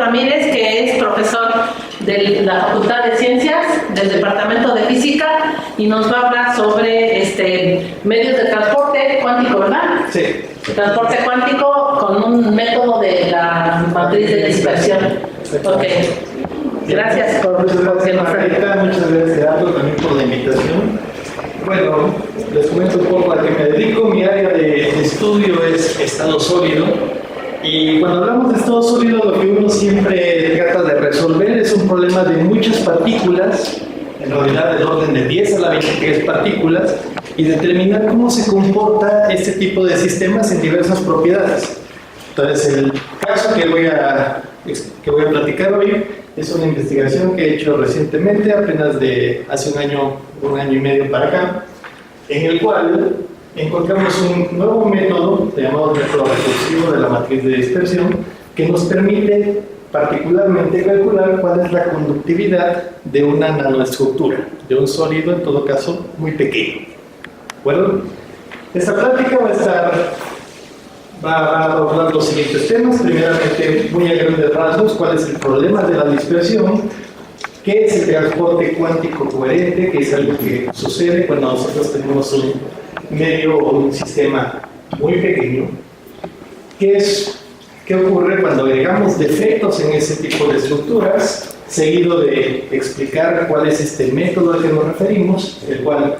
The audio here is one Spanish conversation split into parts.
Ramírez, que es profesor de la Facultad de Ciencias del Departamento de Física y nos va a hablar sobre medios de transporte cuántico, ¿verdad? Sí. Transporte cuántico con un método de la matriz de dispersión. Ok. Gracias por muchas gracias, Aldo, también por la invitación. Bueno, les comento un poco a qué me dedico. Mi área de estudio es estado sólido. Y cuando hablamos de estado sólido, lo que uno siempre trata de resolver es un problema de muchas partículas, en realidad del orden de 10 a la 23 partículas, y determinar cómo se comporta este tipo de sistemas en diversas propiedades. Entonces, el caso que voy a platicar hoy es una investigación que he hecho recientemente, apenas de hace un año y medio para acá, en el cual encontramos un nuevo método llamado método recursivo de la matriz de dispersión que nos permite particularmente calcular cuál es la conductividad de una nanoestructura, de un sólido en todo caso muy pequeño. ¿De acuerdo? Esta plática va a abordar los siguientes temas. Primeramente, muy a grandes rasgos, cuál es el problema de la dispersión, qué es el transporte cuántico coherente, que es algo que sucede cuando nosotros tenemos un medio o un sistema muy pequeño, qué ocurre cuando agregamos defectos en ese tipo de estructuras, seguido de explicar cuál es este método al que nos referimos, el cual,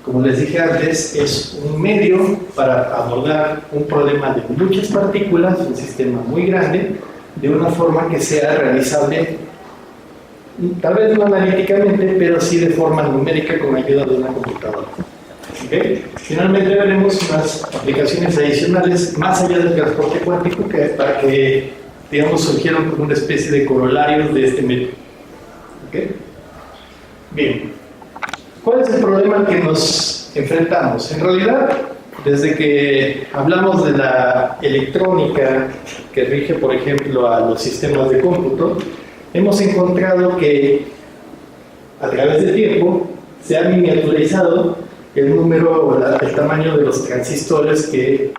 como les dije antes, es un medio para abordar un problema de muchas partículas, un sistema muy grande, de una forma que sea realizable, tal vez no analíticamente, pero sí de forma numérica con ayuda de una computadora. ¿Okay? Finalmente veremos unas aplicaciones adicionales más allá del transporte cuántico para que, digamos, surgieron como una especie de corolarios de este método. ¿Okay? Bien. ¿Cuál es el problema al que nos enfrentamos? En realidad, desde que hablamos de la electrónica que rige, por ejemplo, a los sistemas de cómputo, hemos encontrado que a través del tiempo se ha miniaturizado el número o el tamaño de los transistores que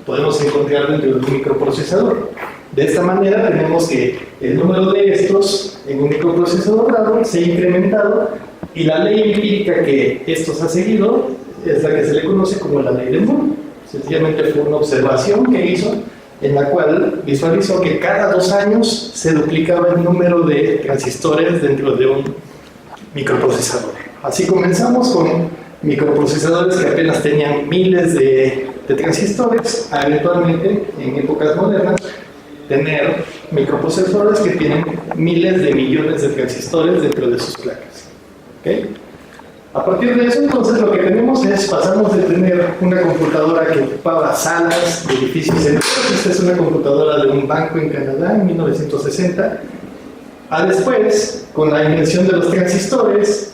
podemos encontrar dentro de un microprocesador. De esta manera tenemos que el número de estos en un microprocesador dado se ha incrementado y la ley empírica que estos ha seguido es la que se le conoce como la ley de Moore. Sencillamente fue una observación que hizo en la cual visualizó que cada 2 años se duplicaba el número de transistores dentro de un microprocesador. Así comenzamos con microprocesadores que apenas tenían miles de transistores, a eventualmente, en épocas modernas, tener microprocesadores que tienen miles de millones de transistores dentro de sus placas. ¿Okay? A partir de eso, entonces, lo que tenemos es, pasamos de tener una computadora que ocupaba salas de edificios enteros. Esta es una computadora de un banco en Canadá en 1960, a después, con la invención de los transistores,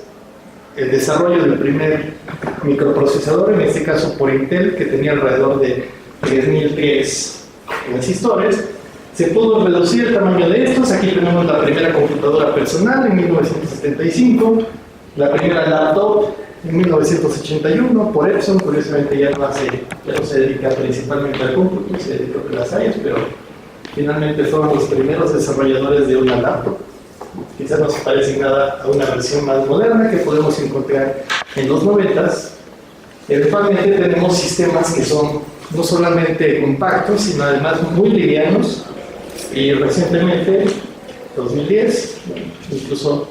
el desarrollo del primer microprocesador, en este caso por Intel, que tenía alrededor de 3003 transistores, se pudo reducir el tamaño de estos. Aquí tenemos la primera computadora personal en 1975, la primera laptop en 1981 por Epson. Curiosamente ya no se dedica principalmente al cómputo, se dedica a las áreas, pero finalmente fueron los primeros desarrolladores de una laptop. Quizás no se parece nada a una versión más moderna que podemos encontrar en los 90s. Eventualmente tenemos sistemas que son no solamente compactos, sino además muy livianos, y recientemente, 2010, incluso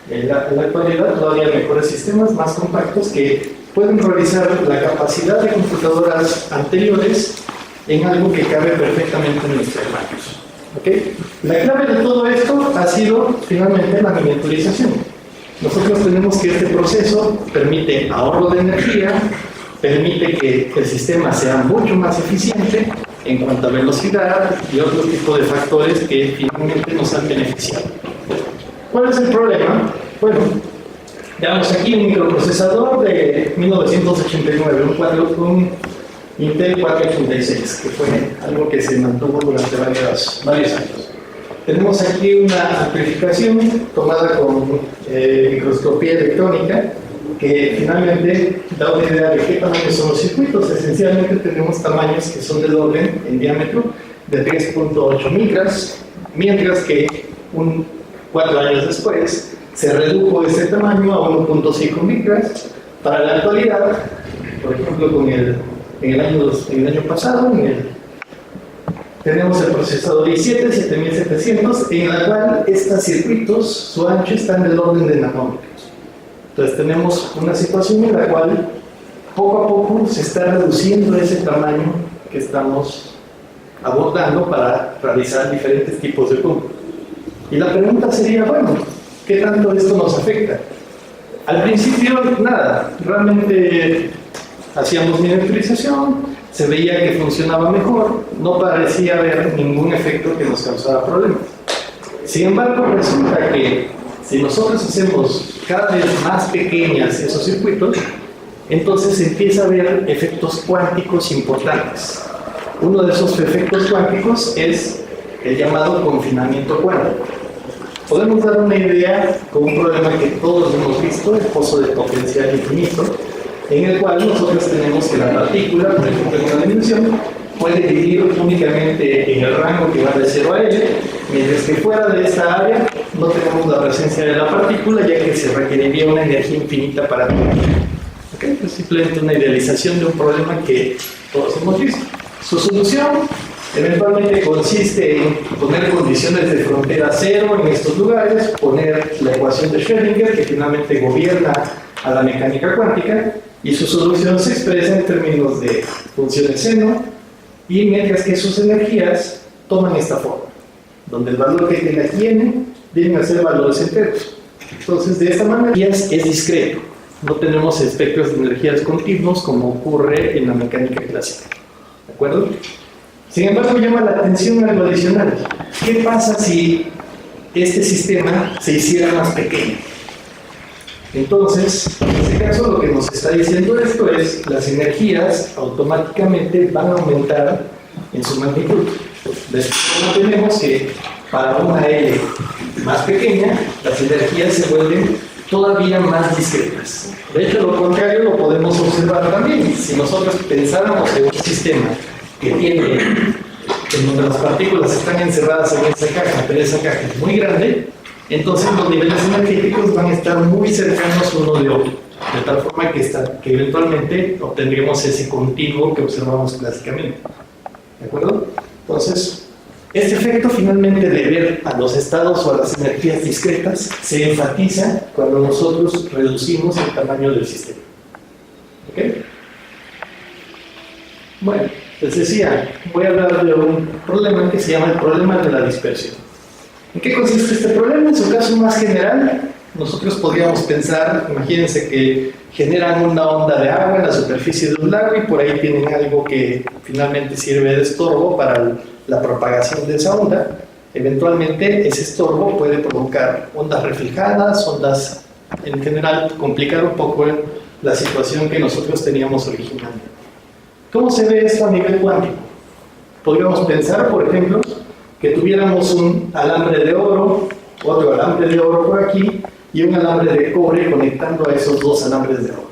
en la actualidad, todavía mejores sistemas más compactos que pueden realizar la capacidad de computadoras anteriores en algo que cabe perfectamente en nuestras manos. ¿Okay? La clave de todo esto ha sido finalmente la miniaturización. Nosotros tenemos que este proceso permite ahorro de energía, permite que el sistema sea mucho más eficiente en cuanto a velocidad y otro tipo de factores que finalmente nos han beneficiado. ¿Cuál es el problema? Bueno, veamos aquí un microprocesador de 1989, un Intel 486, que fue algo que se mantuvo durante varios años. Tenemos aquí una amplificación tomada con microscopía electrónica que finalmente da una idea de qué tamaño son los circuitos. Esencialmente tenemos tamaños que son del orden en diámetro de 3.8 micras, mientras que 4 años después se redujo ese tamaño a 1.5 micras. Para la actualidad, por ejemplo, en el año pasado, tenemos el procesador i7 7700, en el cual estos circuitos, su ancho está en el orden de nanómetros. Entonces tenemos una situación en la cual poco a poco se está reduciendo ese tamaño que estamos abordando para realizar diferentes tipos de cómputo. Y la pregunta sería, bueno, ¿qué tanto esto nos afecta? Al principio, nada, realmente hacíamos miniaturización, se veía que funcionaba mejor, no parecía haber ningún efecto que nos causara problemas. Sin embargo, resulta que si nosotros hacemos cada vez más pequeñas esos circuitos, entonces empieza a haber efectos cuánticos importantes. Uno de esos efectos cuánticos es el llamado confinamiento cuántico. Podemos dar una idea con un problema que todos hemos visto, el pozo de potencial infinito, en el cual nosotros tenemos que la partícula, por ejemplo, en una dimensión, puede vivir únicamente en el rango que va de 0 a L, mientras que fuera de esta área no tenemos la presencia de la partícula, ya que se requeriría una energía infinita para vivir. ¿Okay? Es simplemente una idealización de un problema que todos hemos visto. Su solución eventualmente consiste en poner condiciones de frontera cero en estos lugares, poner la ecuación de Schrödinger, que finalmente gobierna a la mecánica cuántica, y su solución se expresa en términos de funciones seno, y mientras que sus energías toman esta forma, donde el valor que la tienen vienen a ser valores enteros. Entonces, de esta manera es discreto. No tenemos espectros de energías continuos como ocurre en la mecánica clásica. ¿De acuerdo? Sin embargo, llama la atención algo adicional. ¿Qué pasa si este sistema se hiciera más pequeño? Entonces, en este caso, lo que nos está diciendo esto es las energías automáticamente van a aumentar en su magnitud. De esta forma tenemos que para una L más pequeña, las energías se vuelven todavía más discretas. De hecho, lo contrario lo podemos observar también. Si nosotros pensáramos en un sistema que tiene, en donde las partículas están encerradas en esa caja, pero esa caja es muy grande, entonces los niveles energéticos van a estar muy cercanos uno de otro, de tal forma que eventualmente obtendremos ese continuo que observamos clásicamente. ¿De acuerdo? Entonces, este efecto finalmente de ver a los estados o a las energías discretas se enfatiza cuando nosotros reducimos el tamaño del sistema. ¿Ok? Bueno, les decía, voy a hablar de un problema que se llama el problema de la dispersión. ¿En qué consiste este problema? En su caso más general, nosotros podríamos pensar, imagínense que generan una onda de agua en la superficie de un lago y por ahí tienen algo que finalmente sirve de estorbo para la propagación de esa onda. Eventualmente ese estorbo puede provocar ondas reflejadas, ondas en general, complicar un poco la situación que nosotros teníamos originalmente. ¿Cómo se ve esto a nivel cuántico? Podríamos pensar, por ejemplo, que tuviéramos un alambre de oro, otro alambre de oro por aquí y un alambre de cobre conectando a esos dos alambres de oro.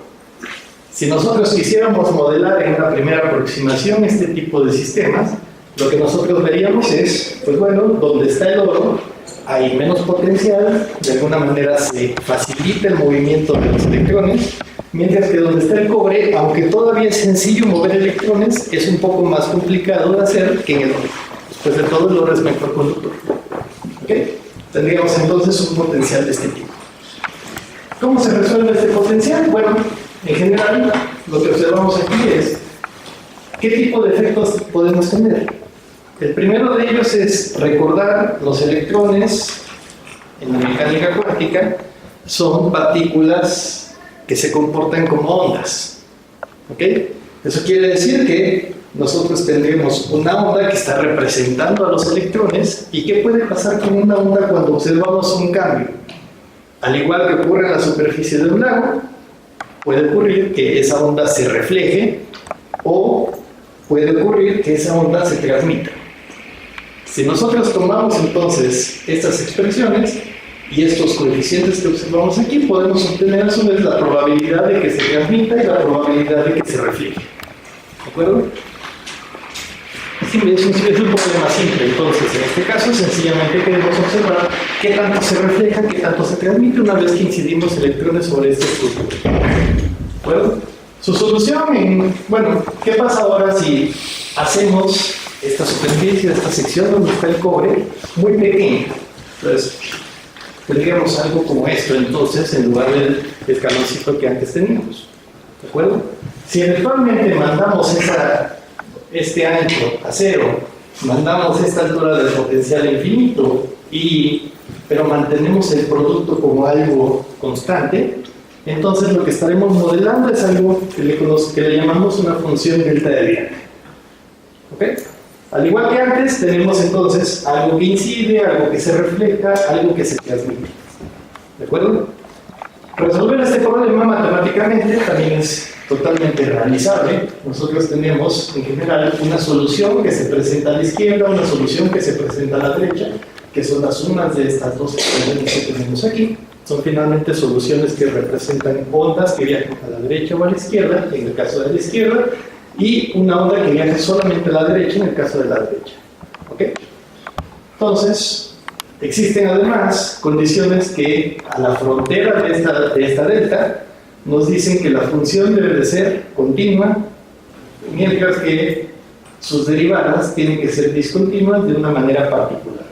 Si nosotros quisiéramos modelar en una primera aproximación este tipo de sistemas, lo que nosotros veríamos es, pues bueno, donde está el oro hay menos potencial, de alguna manera se facilita el movimiento de los electrones, mientras que donde está el cobre, aunque todavía es sencillo mover electrones, es un poco más complicado de hacer que en el oro. Después de todo, el oro es mejor conductor. ¿Okay? Tendríamos entonces un potencial de este tipo. ¿Cómo se resuelve este potencial? Bueno, en general, lo que observamos aquí es ¿qué tipo de efectos podemos tener? El primero de ellos es recordar los electrones en la mecánica cuántica son partículas que se comportan como ondas. ¿Ok? Eso quiere decir que nosotros tendremos una onda que está representando a los electrones. ¿Y qué puede pasar con una onda cuando observamos un cambio? Al igual que ocurre en la superficie de un lago, puede ocurrir que esa onda se refleje o puede ocurrir que esa onda se transmita. Si nosotros tomamos entonces estas expresiones y estos coeficientes que observamos aquí, podemos obtener a su vez la probabilidad de que se transmita y la probabilidad de que se refleje. ¿De acuerdo? Sí, es un problema simple. Entonces, en este caso, sencillamente queremos observar qué tanto se refleja, qué tanto se transmite una vez que incidimos electrones sobre esta estructura. ¿De acuerdo? Su solución, bueno, ¿qué pasa ahora si hacemos esta superficie, esta sección donde está el cobre, muy pequeña? Entonces, tendríamos algo como esto, entonces, en lugar del escaloncito que antes teníamos. ¿De acuerdo? Si eventualmente mandamos este ancho a cero, mandamos esta altura del potencial infinito, pero mantenemos el producto como algo constante, entonces lo que estaremos modelando es algo que le llamamos una función delta de viaje. ¿Ok? Al igual que antes, tenemos entonces algo que incide, algo que se refleja, algo que se transmite. ¿De acuerdo? Resolver este problema matemáticamente también es totalmente realizable. Nosotros tenemos en general una solución que se presenta a la izquierda, una solución que se presenta a la derecha, que son las sumas de estas dos expresiones que tenemos aquí. Son finalmente soluciones que representan ondas que viajan a la derecha o a la izquierda, en el caso de la izquierda, y una onda que viaja solamente a la derecha, en el caso de la derecha. ¿Ok? Entonces, existen además condiciones que a la frontera de esta delta nos dicen que la función debe de ser continua, mientras que sus derivadas tienen que ser discontinuas de una manera particular.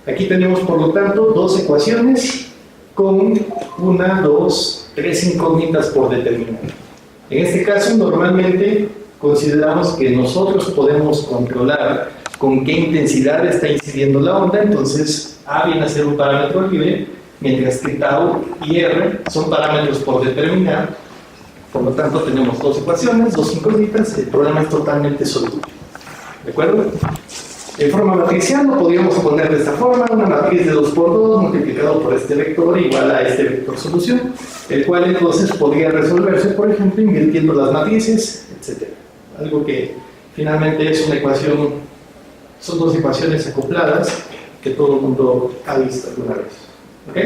Aquí tenemos, por lo tanto, dos ecuaciones con 1, 2, 3 incógnitas por determinar. En este caso, normalmente consideramos que nosotros podemos controlar con qué intensidad está incidiendo la onda, entonces A viene a ser un parámetro libre, mientras que tau y r son parámetros por determinar. Por lo tanto, tenemos dos ecuaciones, dos incógnitas, el problema es totalmente soluble. ¿De acuerdo? En forma matricial lo podríamos poner de esta forma: una matriz de 2×2 multiplicado por este vector igual a este vector solución, el cual entonces podría resolverse, por ejemplo, invirtiendo las matrices, etc. Algo que finalmente es una ecuación, son dos ecuaciones acopladas que todo el mundo ha visto alguna vez. ¿Ok?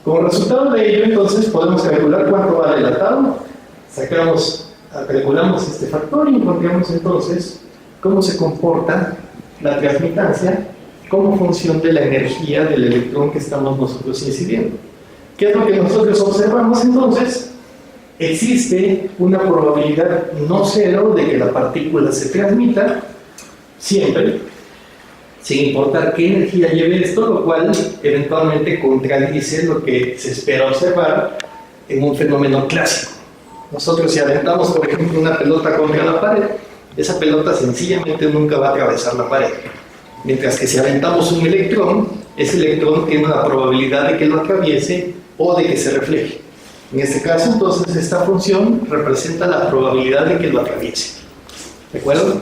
Como resultado de ello, entonces, podemos calcular cuánto vale la tau, calculamos este factor y encontramos entonces cómo se comporta la transmitancia como función de la energía del electrón que estamos nosotros incidiendo. ¿Qué es lo que nosotros observamos entonces? Existe una probabilidad no cero de que la partícula se transmita siempre, sin importar qué energía lleve esto, lo cual eventualmente contradice lo que se espera observar en un fenómeno clásico. Nosotros, si aventamos, por ejemplo, una pelota contra la pared, esa pelota sencillamente nunca va a atravesar la pared. Mientras que si aventamos un electrón, ese electrón tiene una probabilidad de que lo atraviese o de que se refleje. En este caso, entonces, esta función representa la probabilidad de que lo atraviese. ¿De acuerdo?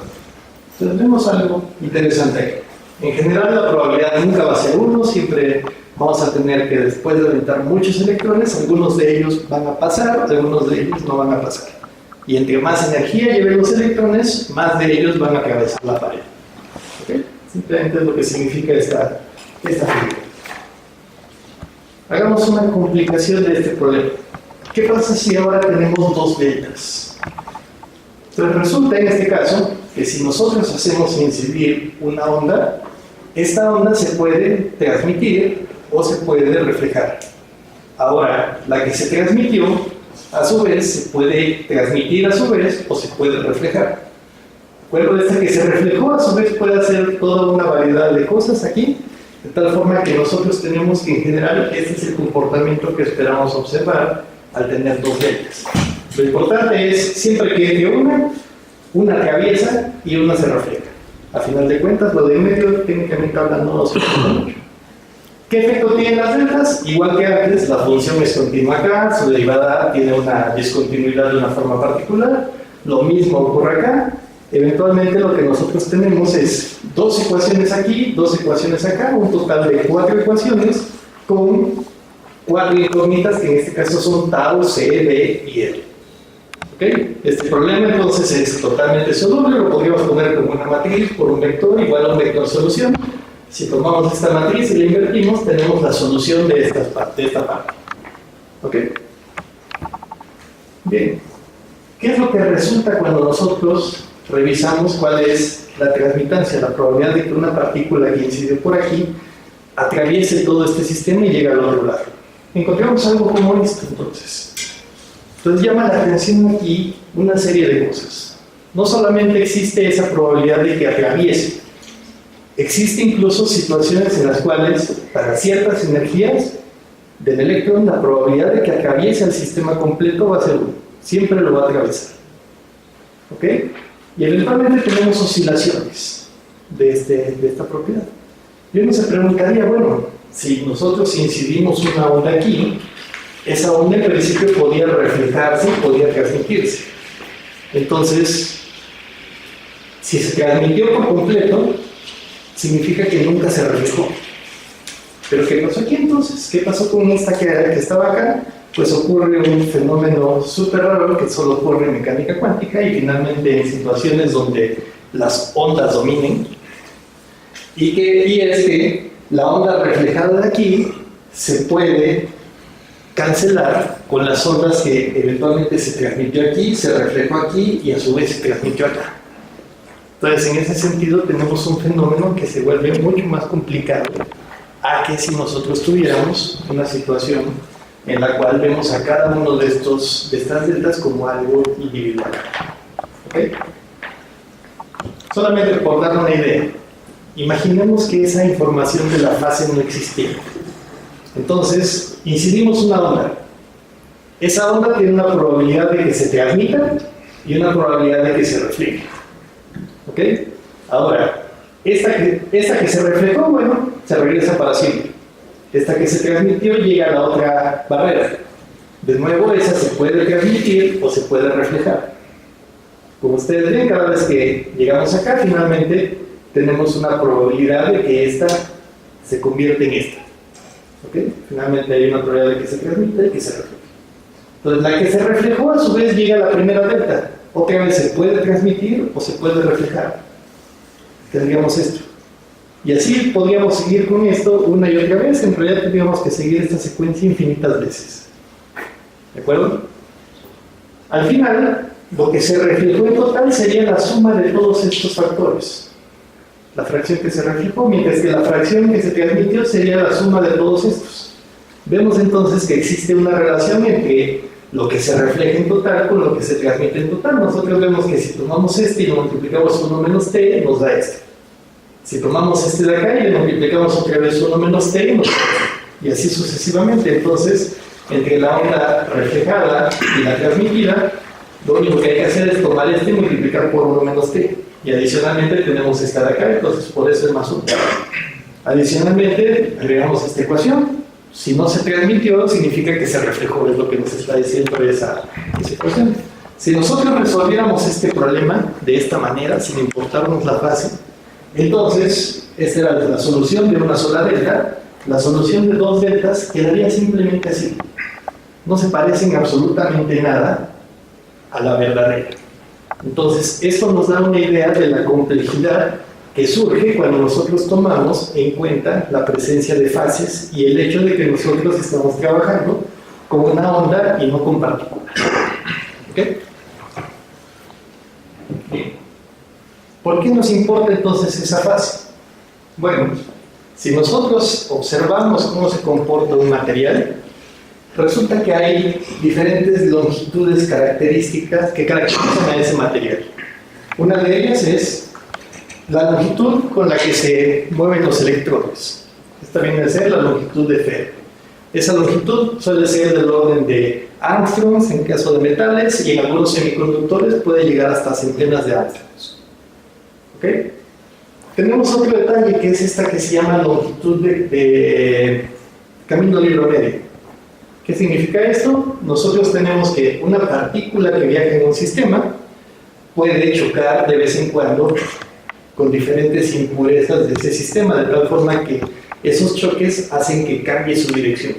Entonces, vemos algo interesante aquí. En general, la probabilidad nunca va a ser 1, siempre vamos a tener que, después de aventar muchos electrones, algunos de ellos van a pasar, algunos de ellos no van a pasar. Y entre más energía lleven los electrones, más de ellos van a atravesar la pared. ¿Okay? Simplemente es lo que significa esta figura. Hagamos una complicación de este problema. ¿Qué pasa si ahora tenemos dos deltas? Entonces resulta en este caso que si nosotros hacemos incidir una onda, esta onda se puede transmitir o se puede reflejar. Ahora, la que se transmitió, a su vez, se puede transmitir a su vez o se puede reflejar. ¿De acuerdo? Esta que se reflejó, a su vez, puede hacer toda una variedad de cosas aquí, de tal forma que nosotros tenemos que, en general, este es el comportamiento que esperamos observar al tener dos deltas. Lo importante es, siempre que entre una atraviesa y una se refleja. A final de cuentas, lo de en medio, técnicamente hablando, no se importa mucho. ¿Qué efecto tienen las deltas? Igual que antes, la función es continua acá, su derivada tiene una discontinuidad de una forma particular. Lo mismo ocurre acá. Eventualmente lo que nosotros tenemos es dos ecuaciones aquí, dos ecuaciones acá, un total de 4 ecuaciones con 4 incógnitas que en este caso son tau, c, d y l. ¿Okay? Este problema entonces es totalmente soluble, lo podríamos poner como una matriz por un vector igual a un vector solución. Si tomamos esta matriz y la invertimos, tenemos la solución de esta parte. ¿Ok? Bien. ¿Qué es lo que resulta cuando nosotros revisamos cuál es la transmitancia, la probabilidad de que una partícula que incidió por aquí atraviese todo este sistema y llegue al otro lado. Encontramos algo como esto, entonces. Entonces llama la atención aquí una serie de cosas. No solamente existe esa probabilidad de que atraviese, existe incluso situaciones en las cuales, para ciertas energías del electrón, la probabilidad de que atraviese el sistema completo va a ser 1. Siempre lo va a atravesar. ¿Ok? Y eventualmente tenemos oscilaciones de esta propiedad. Y uno se preguntaría, bueno, si nosotros incidimos una onda aquí, esa onda en principio podía reflejarse y podía transmitirse. Entonces, si se transmitió por completo, significa que nunca se reflejó. ¿Pero qué pasó aquí entonces? ¿Qué pasó con esta que estaba acá? Pues ocurre un fenómeno súper raro que solo ocurre en mecánica cuántica y finalmente en situaciones donde las ondas dominen. Y es que la onda reflejada de aquí se puede cancelar con las ondas que eventualmente se transmitió aquí, se reflejó aquí y a su vez se transmitió acá. Entonces, en ese sentido, tenemos un fenómeno que se vuelve mucho más complicado a que si nosotros tuviéramos una situación en la cual vemos a cada uno de estas deltas como algo individual. ¿Okay? Solamente por dar una idea, imaginemos que esa información de la fase no existiera. Entonces, incidimos una onda. Esa onda tiene una probabilidad de que se transmita y una probabilidad de que se refleje. ¿Ok? Ahora, esta que se reflejó, bueno, se regresa para siempre. Esta que se transmitió llega a la otra barrera. De nuevo, esa se puede transmitir o se puede reflejar. Como ustedes ven, cada vez que llegamos acá, finalmente tenemos una probabilidad de que esta se convierta en esta. ¿Ok? Finalmente hay una probabilidad de que se transmita y que se refleje. Entonces, la que se reflejó a su vez llega a la primera delta. Otra vez se puede transmitir o se puede reflejar. Tendríamos esto. Y así podríamos seguir con esto una y otra vez. En realidad tendríamos que seguir esta secuencia infinitas veces. ¿De acuerdo? Al final, lo que se reflejó en total sería la suma de todos estos factores. La fracción que se reflejó, mientras que la fracción que se transmitió sería la suma de todos estos. Vemos entonces que existe una relación entre lo que se refleja en total con lo que se transmite en total. Nosotros vemos que si tomamos este y lo multiplicamos 1 menos t, nos da este. Si tomamos este de acá y le multiplicamos otra vez 1 menos t, nos da este. Y así sucesivamente. Entonces, entre la onda reflejada y la transmitida, lo único que hay que hacer es tomar este y multiplicar por 1 menos t. Y adicionalmente tenemos esta de acá, entonces por eso es más 1. Adicionalmente, agregamos esta ecuación. Si no se transmitió, significa que se reflejó, es lo que nos está diciendo esa ecuación. Si nosotros resolviéramos este problema de esta manera, sin importarnos la fase, entonces, esta era la solución de una sola delta. La solución de dos deltas quedaría simplemente así. No se parecen absolutamente nada a la verdadera. Entonces, esto nos da una idea de la complejidad que surge cuando nosotros tomamos en cuenta la presencia de fases y el hecho de que nosotros estamos trabajando con una onda y no con partículas. ¿Ok? Bien. ¿Por qué nos importa entonces esa fase? Bueno, si nosotros observamos cómo se comporta un material, resulta que hay diferentes longitudes características que caracterizan a ese material. Una de ellas es la longitud con la que se mueven los electrones. Esta viene a ser la longitud de Fermi. Esa longitud suele ser del orden de angstroms en caso de metales y en algunos semiconductores puede llegar hasta centenas de angstroms. ¿Ok? Tenemos otro detalle que es esta que se llama longitud de camino libre medio. ¿Qué significa esto? Nosotros tenemos que una partícula que viaja en un sistema puede chocar de vez en cuando con diferentes impurezas de ese sistema, de tal forma que esos choques hacen que cambie su dirección.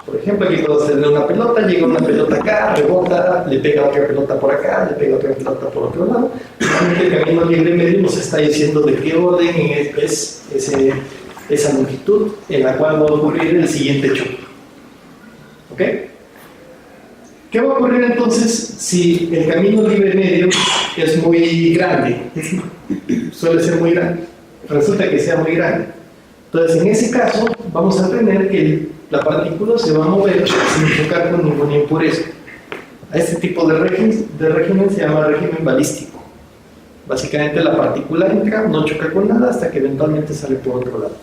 Por ejemplo, aquí podemos tener una pelota, llega una pelota acá, rebota, le pega otra pelota por acá, le pega otra pelota por otro lado. Realmente el camino libre medio nos está diciendo de qué orden es esa longitud en la cual va a ocurrir el siguiente choque. ¿Ok? ¿Qué va a ocurrir entonces si el camino libre medio es muy grande? Suele ser muy grande. Resulta que sea muy grande. Entonces, en ese caso, vamos a tener que la partícula se va a mover sin chocar con ninguna impureza. A este tipo de régimen se llama régimen balístico. Básicamente la partícula entra, no choca con nada hasta que eventualmente sale por otro lado.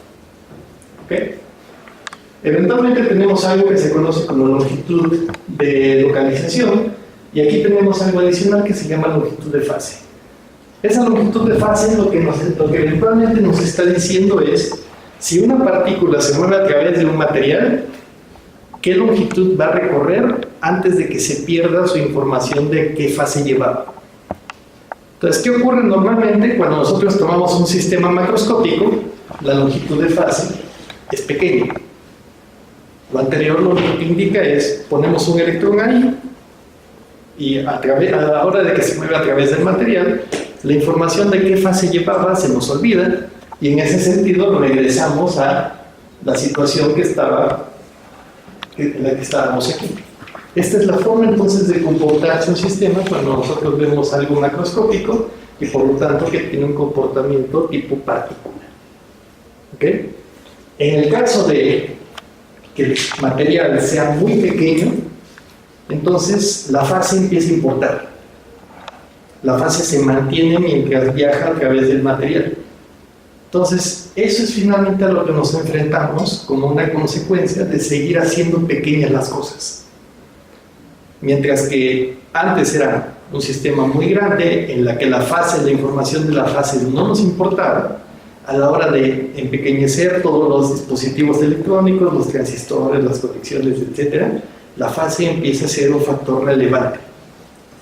¿Ok? Eventualmente tenemos algo que se conoce como longitud de localización, y aquí tenemos algo adicional que se llama longitud de fase. Esa longitud de fase lo que eventualmente nos está diciendo es si una partícula se mueve a través de un material, ¿qué longitud va a recorrer antes de que se pierda su información de qué fase llevaba? Entonces, ¿qué ocurre normalmente cuando nosotros tomamos un sistema macroscópico? La longitud de fase es pequeña. Lo anterior lo que indica es, ponemos un electrón ahí, y a la hora de que se mueve a través del material, la información de qué fase llevaba se nos olvida, y en ese sentido regresamos a la situación en la que estábamos aquí. Esta es la forma entonces de comportarse un sistema cuando nosotros vemos algo macroscópico y por lo tanto que tiene un comportamiento tipo partícula. ¿Ok? En el caso de que el material sea muy pequeño, entonces la fase empieza a importar. La fase se mantiene mientras viaja a través del material. Entonces, eso es finalmente a lo que nos enfrentamos como una consecuencia de seguir haciendo pequeñas las cosas. Mientras que antes era un sistema muy grande en la que la información de la fase no nos importaba, a la hora de empequeñecer todos los dispositivos electrónicos, los transistores, las conexiones, etc., la fase empieza a ser un factor relevante.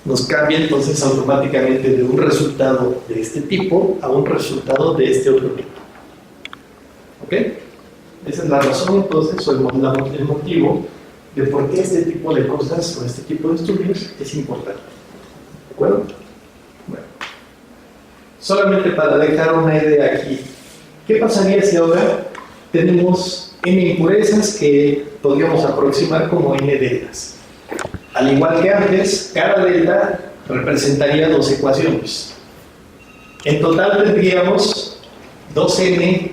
Nos cambia entonces automáticamente de un resultado de este tipo a un resultado de este otro tipo. ¿Ok? Esa es la razón entonces, o el motivo de por qué este tipo de cosas o este tipo de estudios es importante. ¿De acuerdo? Bueno. Solamente para dejar una idea aquí, ¿qué pasaría si ahora tenemos n impurezas que podríamos aproximar como n deltas? Al igual que antes, cada delta representaría dos ecuaciones. En total tendríamos 2n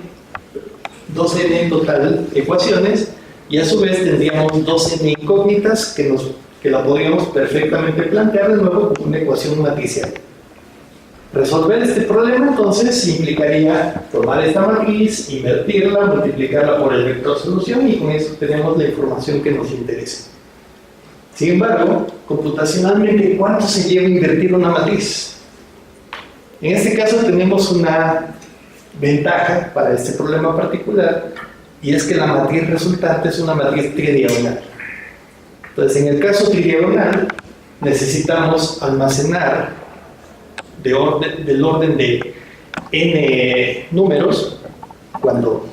en total ecuaciones, y a su vez tendríamos 2n incógnitas que la podríamos perfectamente plantear de nuevo como una ecuación matricial. Resolver este problema entonces implicaría tomar esta matriz, invertirla, multiplicarla por el vector solución, y con eso tenemos la información que nos interesa. Sin embargo, computacionalmente, ¿cuánto se lleva a invertir una matriz? En este caso tenemos una ventaja para este problema particular, y es que la matriz resultante es una matriz tridiagonal. Entonces, en el caso tridiagonal, necesitamos almacenar del orden de n números cuando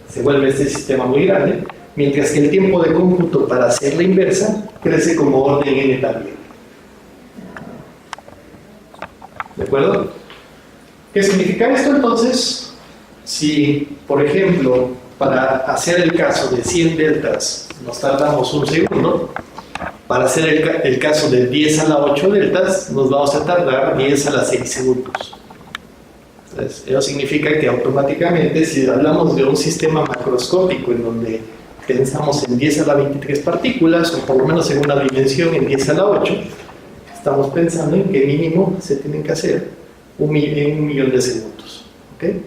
se vuelve este sistema muy grande, mientras que el tiempo de cómputo para hacer la inversa crece como orden n también. ¿De acuerdo? ¿Qué significa esto entonces? Si, por ejemplo, para hacer el caso de 100 deltas nos tardamos un segundo, para hacer el caso de 10 a la 8 deltas nos vamos a tardar 10 a la 6 segundos. Entonces, eso significa que automáticamente, si hablamos de un sistema macroscópico en donde pensamos en 10 a la 23 partículas, o por lo menos en una dimensión en 10 a la 8, estamos pensando en que mínimo se tienen que hacer en 1.000.000 de segundos. ¿Okay?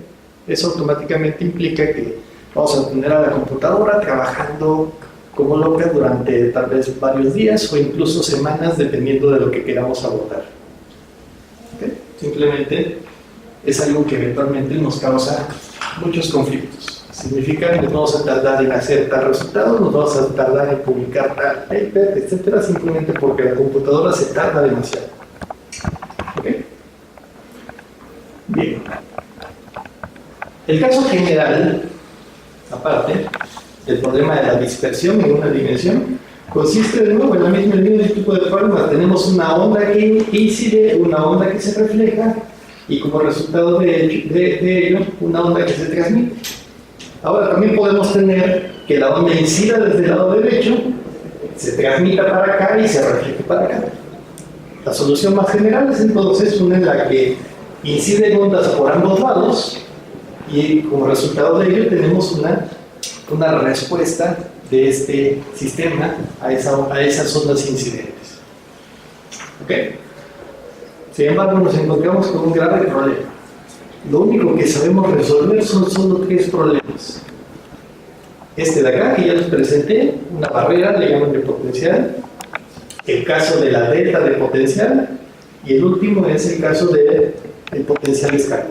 Eso automáticamente implica que vamos a tener a la computadora trabajando como loca durante tal vez varios días o incluso semanas, dependiendo de lo que queramos abordar. ¿Okay? Simplemente es algo que eventualmente nos causa muchos conflictos. Significa que nos vamos a tardar en hacer tal resultado, nos vamos a tardar en publicar tal paper, etcétera, simplemente porque la computadora se tarda demasiado. ¿Okay? Bien. El caso general, aparte del problema de la dispersión en una dimensión, consiste de nuevo en el mismo tipo de problema. Tenemos una onda que incide, una onda que se refleja, y como resultado de ello, una onda que se transmite. Ahora también podemos tener que la onda incida desde el lado derecho se transmita para acá y se refleje para acá. La solución más general es entonces una en la que inciden ondas por ambos lados y como resultado de ello tenemos una respuesta de este sistema a esas ondas incidentes. ¿Ok? Sin embargo, nos encontramos con un grave problema. Lo único que sabemos resolver son solo 3 problemas. Este de acá, que ya les presenté, una barrera, le llaman de potencial, el caso de la delta de potencial, y el último es el caso del potencial escalar.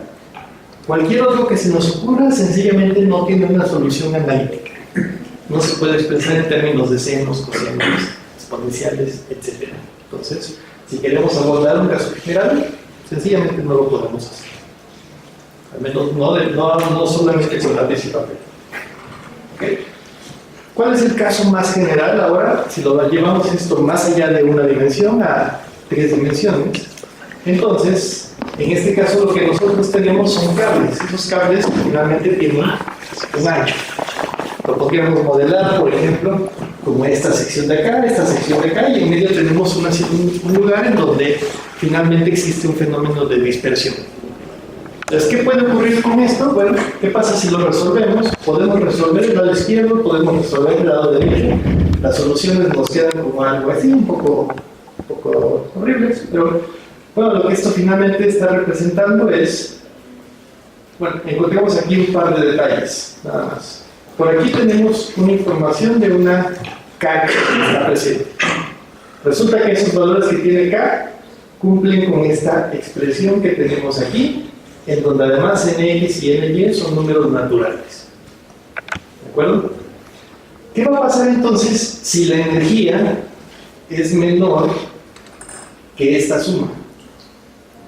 Cualquier otro que se nos ocurra, sencillamente no tiene una solución analítica. No se puede expresar en términos de senos, cosenos, exponenciales, etc. Entonces, si queremos abordar un caso general, sencillamente no lo podemos hacer. Al menos no solamente con lápiz y papel. ¿Okay? ¿Cuál es el caso más general ahora? Si lo llevamos esto más allá de una dimensión a 3 dimensiones, entonces, en este caso lo que nosotros tenemos son cables. Esos cables finalmente tienen un ancho. Lo podríamos modelar, por ejemplo, como esta sección de acá, y en medio tenemos un lugar en donde finalmente existe un fenómeno de dispersión. Entonces, ¿qué puede ocurrir con esto? Bueno, ¿qué pasa si lo resolvemos? Podemos resolver el lado izquierdo, podemos resolver el lado derecho. Las soluciones nos quedan como algo así, un poco horribles, pero bueno, lo que esto finalmente está representando es, bueno, encontramos aquí un par de detalles, nada más. Por aquí tenemos una información de una K que está presente. Resulta que esos valores que tiene K cumplen con esta expresión que tenemos aquí, en donde además nx y ny son números naturales. ¿De acuerdo? ¿Qué va a pasar entonces si la energía es menor que esta suma?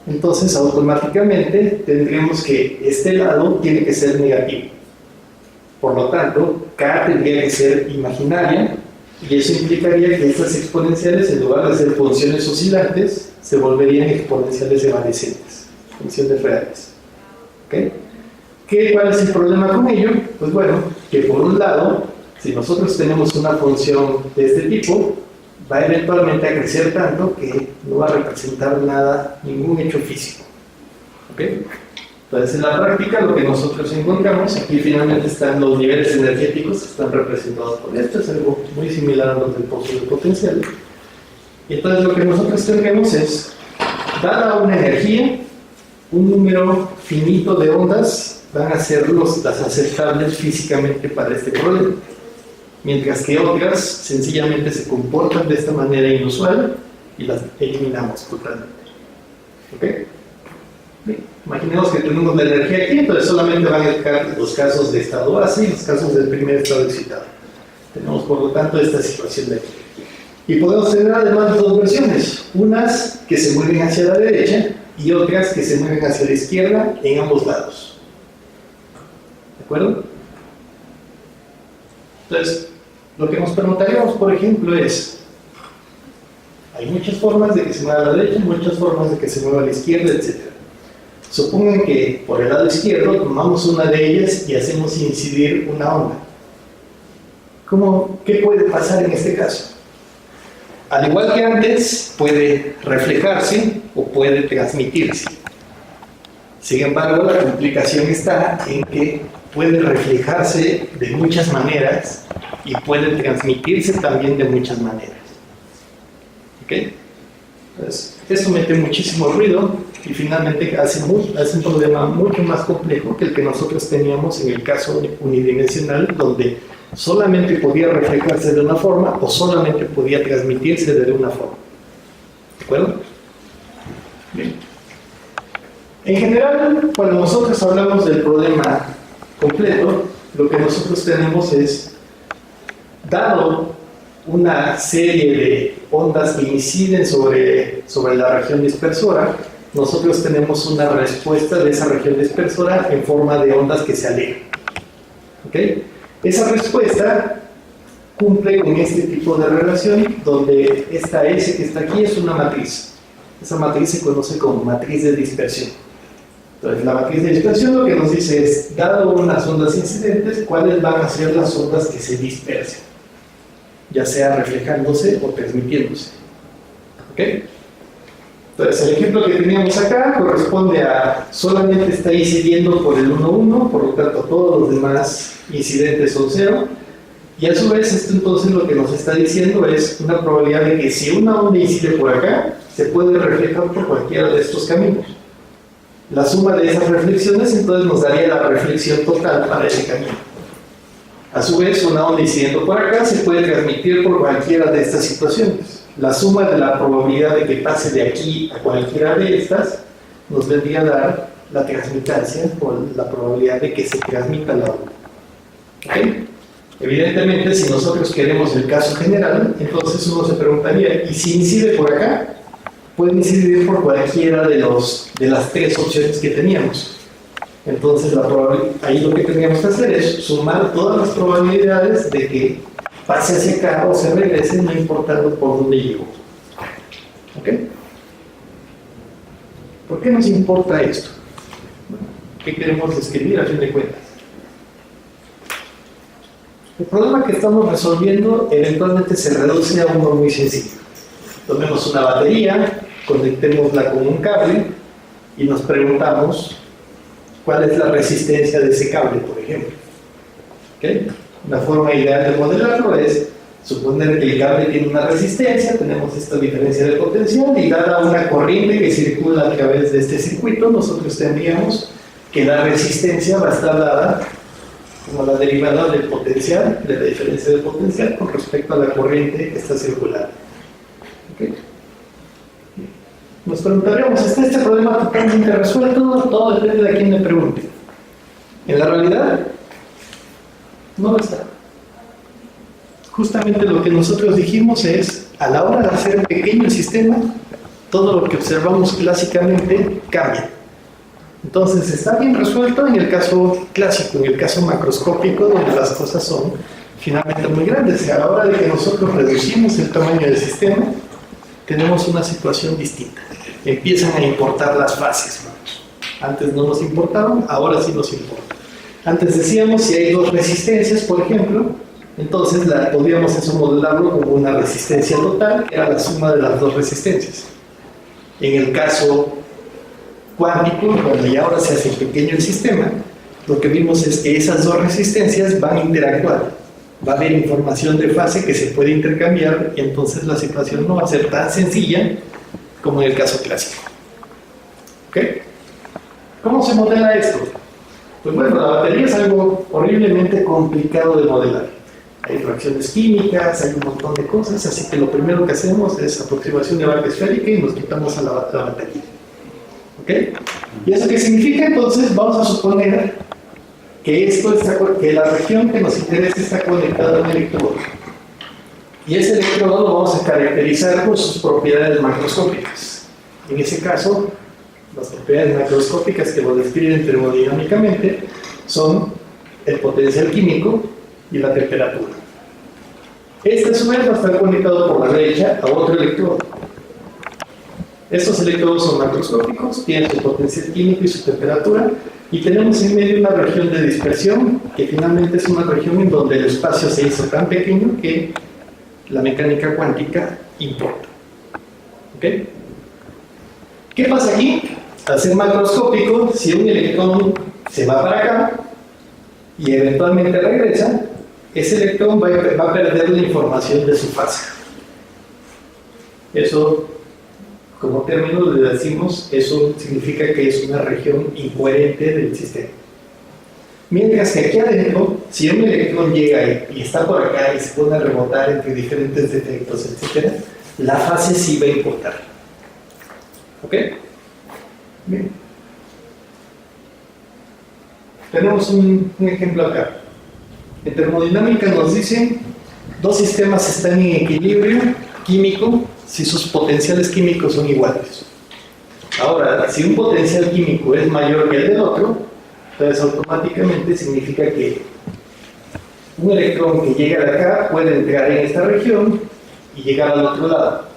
Entonces automáticamente tendríamos que este lado tiene que ser negativo. Por lo tanto, K tendría que ser imaginaria, y eso implicaría que estas exponenciales, en lugar de ser funciones oscilantes, se volverían exponenciales evanescentes, funciones reales. ¿Okay? ¿Cuál es el problema con ello? Pues bueno, que por un lado, si nosotros tenemos una función de este tipo, va eventualmente a crecer tanto que no va a representar nada, ningún hecho físico. ¿Okay? Entonces, en la práctica, lo que nosotros encontramos, aquí finalmente están los niveles energéticos, están representados por esto, es algo muy similar a los del pozo de potencial. Y entonces lo que nosotros tendremos es, dada una energía, un número finito de ondas van a ser las aceptables físicamente para este problema, mientras que otras sencillamente se comportan de esta manera inusual y las eliminamos totalmente. ¿Ok? Bien, imaginemos que tenemos la energía aquí, entonces solamente van a quedar los casos de estado base y los casos del primer estado excitado. Tenemos por lo tanto esta situación de aquí. Y podemos tener además 2 versiones, unas que se mueven hacia la derecha y otras que se mueven hacia la izquierda en ambos lados. ¿De acuerdo? Entonces, lo que nos preguntaríamos, por ejemplo, es, hay muchas formas de que se mueva a la derecha, muchas formas de que se mueva a la izquierda, etc. Supongan que por el lado izquierdo tomamos una de ellas y hacemos incidir una onda. ¿Qué puede pasar en este caso? Al igual que antes, puede reflejarse o puede transmitirse. Sin embargo, la complicación está en que puede reflejarse de muchas maneras y puede transmitirse también de muchas maneras. ¿Ok? Entonces, eso mete muchísimo ruido y finalmente hace un problema mucho más complejo que el que nosotros teníamos en el caso unidimensional, donde solamente podía reflejarse de una forma o solamente podía transmitirse de una forma. ¿De acuerdo? Bien. En general, cuando nosotros hablamos del problema completo, lo que nosotros tenemos es, dado una serie de ondas que inciden sobre la región dispersora, nosotros tenemos una respuesta de esa región dispersora en forma de ondas que se alejan. ¿Okay? Esa respuesta cumple con este tipo de relación, donde esta S que está aquí es una matriz. Esa matriz se conoce como matriz de dispersión. Entonces, la matriz de dispersión lo que nos dice es, dado unas ondas incidentes, ¿cuáles van a ser las ondas que se dispersen? ya sea reflejándose o transmitiéndose. ¿Ok? Entonces, el ejemplo que teníamos acá corresponde a solamente está incidiendo por el 1,1, por lo tanto todos los demás incidentes son 0. Y a su vez, esto entonces lo que nos está diciendo es una probabilidad de que si una onda incide por acá, se puede reflejar por cualquiera de estos caminos. La suma de esas reflexiones entonces nos daría la reflexión total para ese camino. A su vez, una onda incidiendo por acá se puede transmitir por cualquiera de estas situaciones. La suma de la probabilidad de que pase de aquí a cualquiera de estas nos vendría a dar la transmitancia o la probabilidad de que se transmita la onda. ¿Okay? Evidentemente, si nosotros queremos el caso general, entonces uno se preguntaría, ¿y si incide por acá? Puede incidir por cualquiera de las tres opciones que teníamos. Entonces, ahí lo que tendríamos que hacer es sumar todas las probabilidades de que pase hacia acá o se regrese, no importando por dónde llegó. ¿Ok? ¿Por qué nos importa esto? ¿Qué queremos describir a fin de cuentas? El problema que estamos resolviendo eventualmente se reduce a uno muy sencillo. Tomemos una batería, conectémosla con un cable y nos preguntamos cuál es la resistencia de ese cable, por ejemplo. ¿Okay? Una forma ideal de modelarlo es suponer que el cable tiene una resistencia, tenemos esta diferencia de potencial y dada una corriente que circula a través de este circuito, nosotros tendríamos que la resistencia va a estar dada como la derivada del potencial, de la diferencia de potencial con respecto a la corriente que está circulando. ¿Okay? Nos preguntaremos, ¿está este problema totalmente resuelto? Todo depende de a quién le pregunte. En la realidad, no lo está. Justamente lo que nosotros dijimos es, a la hora de hacer un pequeño sistema, todo lo que observamos clásicamente cambia. Entonces, está bien resuelto en el caso clásico, en el caso macroscópico, donde las cosas son finalmente muy grandes. A la hora de que nosotros reducimos el tamaño del sistema, tenemos una situación distinta. Empiezan a importar las fases. Antes no nos importaban, ahora sí nos importan. Antes decíamos, si hay dos resistencias, por ejemplo, entonces podríamos eso modelarlo como una resistencia total, que era la suma de las dos resistencias. En el caso cuántico, cuando ya ahora se hace pequeño el sistema, lo que vimos es que esas dos resistencias van a interactuar. Va a haber información de fase que se puede intercambiar y entonces la situación no va a ser tan sencilla como en el caso clásico. ¿Ok? ¿Cómo se modela esto? Pues bueno, la batería es algo horriblemente complicado de modelar. Hay reacciones químicas, hay un montón de cosas, así que lo primero que hacemos es aproximación de barra esférica y nos quitamos a la batería. ¿Ok? ¿Y eso qué significa? Entonces vamos a suponer que la región que nos interesa está conectada a un electrodo. Y ese electrodo lo vamos a caracterizar por sus propiedades macroscópicas. En ese caso, las propiedades macroscópicas que lo describen termodinámicamente son el potencial químico y la temperatura. Este a su vez va a estar conectado por la derecha a otro electrodo. Estos electrodos son macroscópicos, tienen su potencial químico y su temperatura, y tenemos en medio una región de dispersión, que finalmente es una región en donde el espacio se hizo tan pequeño que la mecánica cuántica importa. ¿Ok? ¿Qué pasa aquí? Al ser macroscópico, si un electrón se va para acá y eventualmente regresa, ese electrón va a perder la información de su fase. Eso, como término le decimos, eso significa que es una región incoherente del sistema. Mientras que aquí adentro, si un electrón llega y está por acá y se pone a rebotar entre diferentes defectos, etc., la fase sí va a importar. ¿Ok? Bien. Tenemos un ejemplo acá. En termodinámica nos dicen dos sistemas están en equilibrio químico si sus potenciales químicos son iguales. Ahora, si un potencial químico es mayor que el del otro, entonces automáticamente significa que un electrón que llega de acá puede entrar en esta región y llegar al otro lado.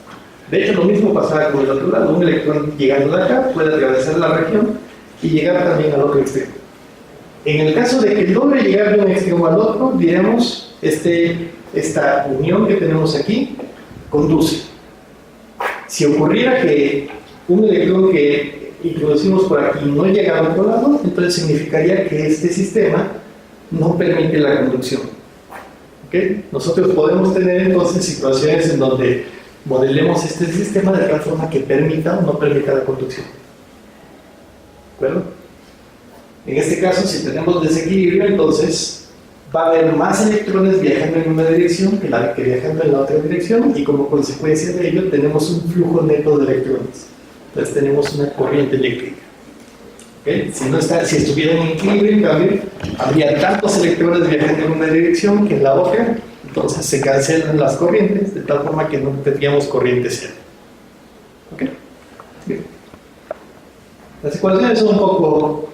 De hecho, lo mismo pasaba con el otro lado. Un electrón llegando de acá puede atravesar la región y llegar también al otro extremo. En el caso de que logre llegar de un extremo al otro, diremos esta unión que tenemos aquí conduce. Si ocurriera que un electrón que introducimos por aquí no llega al otro lado, entonces significaría que este sistema no permite la conducción. ¿Okay? Nosotros podemos tener entonces situaciones en donde modelemos este sistema de tal forma que permita o no permita la conducción. ¿De acuerdo? En este caso, si tenemos desequilibrio, entonces va a haber más electrones viajando en una dirección que viajando en la otra dirección, y como consecuencia de ello tenemos un flujo neto de electrones. Entonces tenemos una corriente eléctrica. ¿Okay? Si estuviera en equilibrio, en cambio, habría tantos electrones viajando en una dirección que en la otra, entonces se cancelan las corrientes, de tal forma que no tendríamos corriente cero. ¿Ok? Bien. Las ecuaciones son un poco,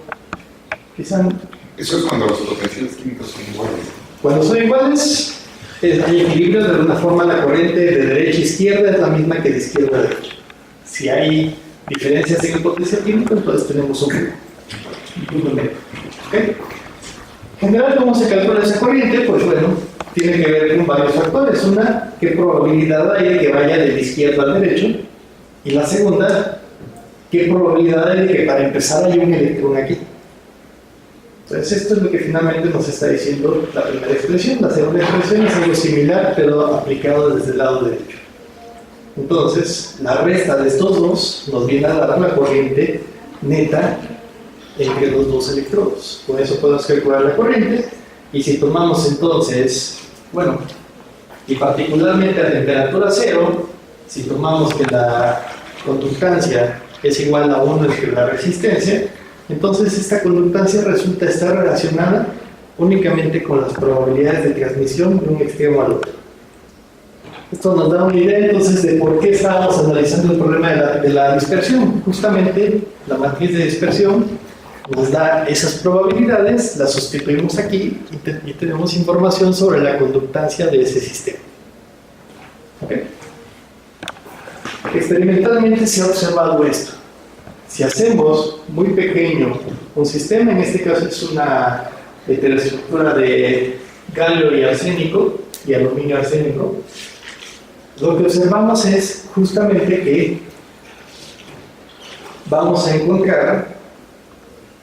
quizá... Eso es cuando los potenciales químicos son iguales. Cuando son iguales, hay equilibrio. De alguna forma la corriente de derecha a izquierda es la misma que de izquierda a derecha. Si hay diferencias en el potencial químico, entonces tenemos un punto medio. ¿Okay? En general, ¿cómo se calcula esa corriente? Pues bueno, tiene que ver con varios factores. Una, qué probabilidad hay de que vaya de la izquierda al derecho. Y la segunda, qué probabilidad hay de que para empezar haya un electrón aquí. Entonces esto es lo que finalmente nos está diciendo la primera expresión. La segunda expresión es algo similar, pero aplicado desde el lado derecho. Entonces, la resta de estos dos nos viene a dar una corriente neta entre los dos electrodos. Con eso podemos calcular la corriente, y si tomamos entonces, bueno, y particularmente a temperatura cero, si tomamos que la conductancia es igual a 1 entre la resistencia, entonces esta conductancia resulta estar relacionada únicamente con las probabilidades de transmisión de un extremo al otro. Esto nos da una idea entonces de por qué estábamos analizando el problema de la dispersión. Justamente la matriz de dispersión nos da esas probabilidades, las sustituimos aquí y tenemos información sobre la conductancia de ese sistema. ¿Okay? Experimentalmente se ha observado esto. Si hacemos muy pequeño un sistema, en este caso es una heteroestructura de galio y arsénico y aluminio arsénico, lo que observamos es justamente que vamos a encontrar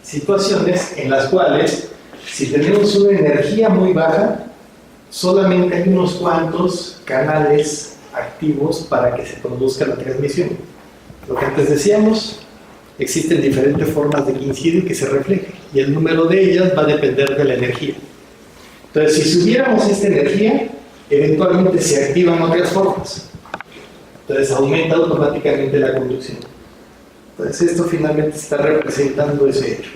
situaciones en las cuales, si tenemos una energía muy baja, solamente hay unos cuantos canales activos para que se produzca la transmisión. Lo que antes decíamos, existen diferentes formas de que incide y que se refleje, y el número de ellas va a depender de la energía. Entonces, si subiéramos esta energía, eventualmente se activan otras formas. Entonces aumenta automáticamente la conducción. Entonces esto finalmente está representando ese hecho.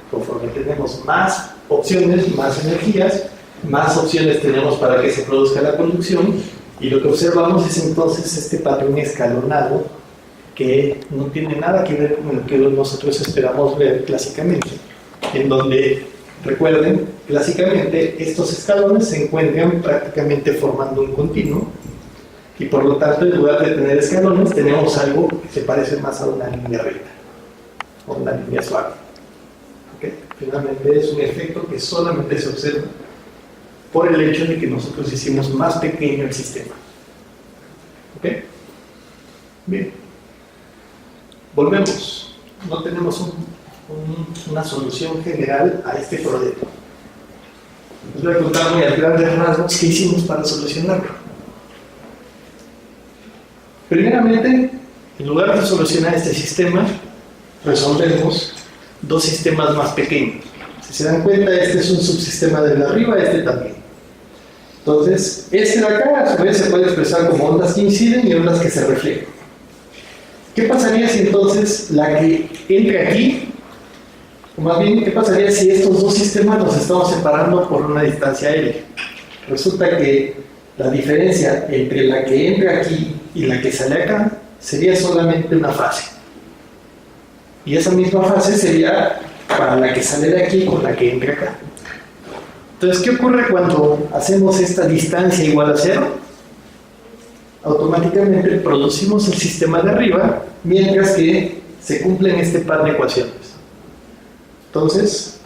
Conforme tenemos más opciones, más energías, más opciones tenemos para que se produzca la conducción, y lo que observamos es entonces este patrón escalonado que no tiene nada que ver con lo que nosotros esperamos ver clásicamente, en donde, recuerden, clásicamente estos escalones se encuentran prácticamente formando un continuo, y por lo tanto, en lugar de tener escalones, tenemos algo que se parece más a una línea recta o una línea suave. ¿Okay? Finalmente es un efecto que solamente se observa por el hecho de que nosotros hicimos más pequeño el sistema. ¿Ok? Bien. Volvemos. No tenemos una solución general a este problema. Les voy a contar muy a grandes rasgos qué hicimos para solucionarlo. Primeramente, en lugar de solucionar este sistema, resolvemos dos sistemas más pequeños. Si se dan cuenta, este es un subsistema del de arriba, este también. Entonces, este de acá a su vez se puede expresar como ondas que inciden y ondas que se reflejan. ¿Qué pasaría si entonces la que entra aquí, o más bien, qué pasaría si estos dos sistemas los estamos separando por una distancia L? Resulta que la diferencia entre la que entra aquí y la que sale acá sería solamente una fase. Y esa misma fase sería para la que sale de aquí con la que entra acá. Entonces, ¿qué ocurre cuando hacemos esta distancia igual a 0? Automáticamente producimos el sistema de arriba, mientras que se cumplen este par de ecuaciones. Entonces,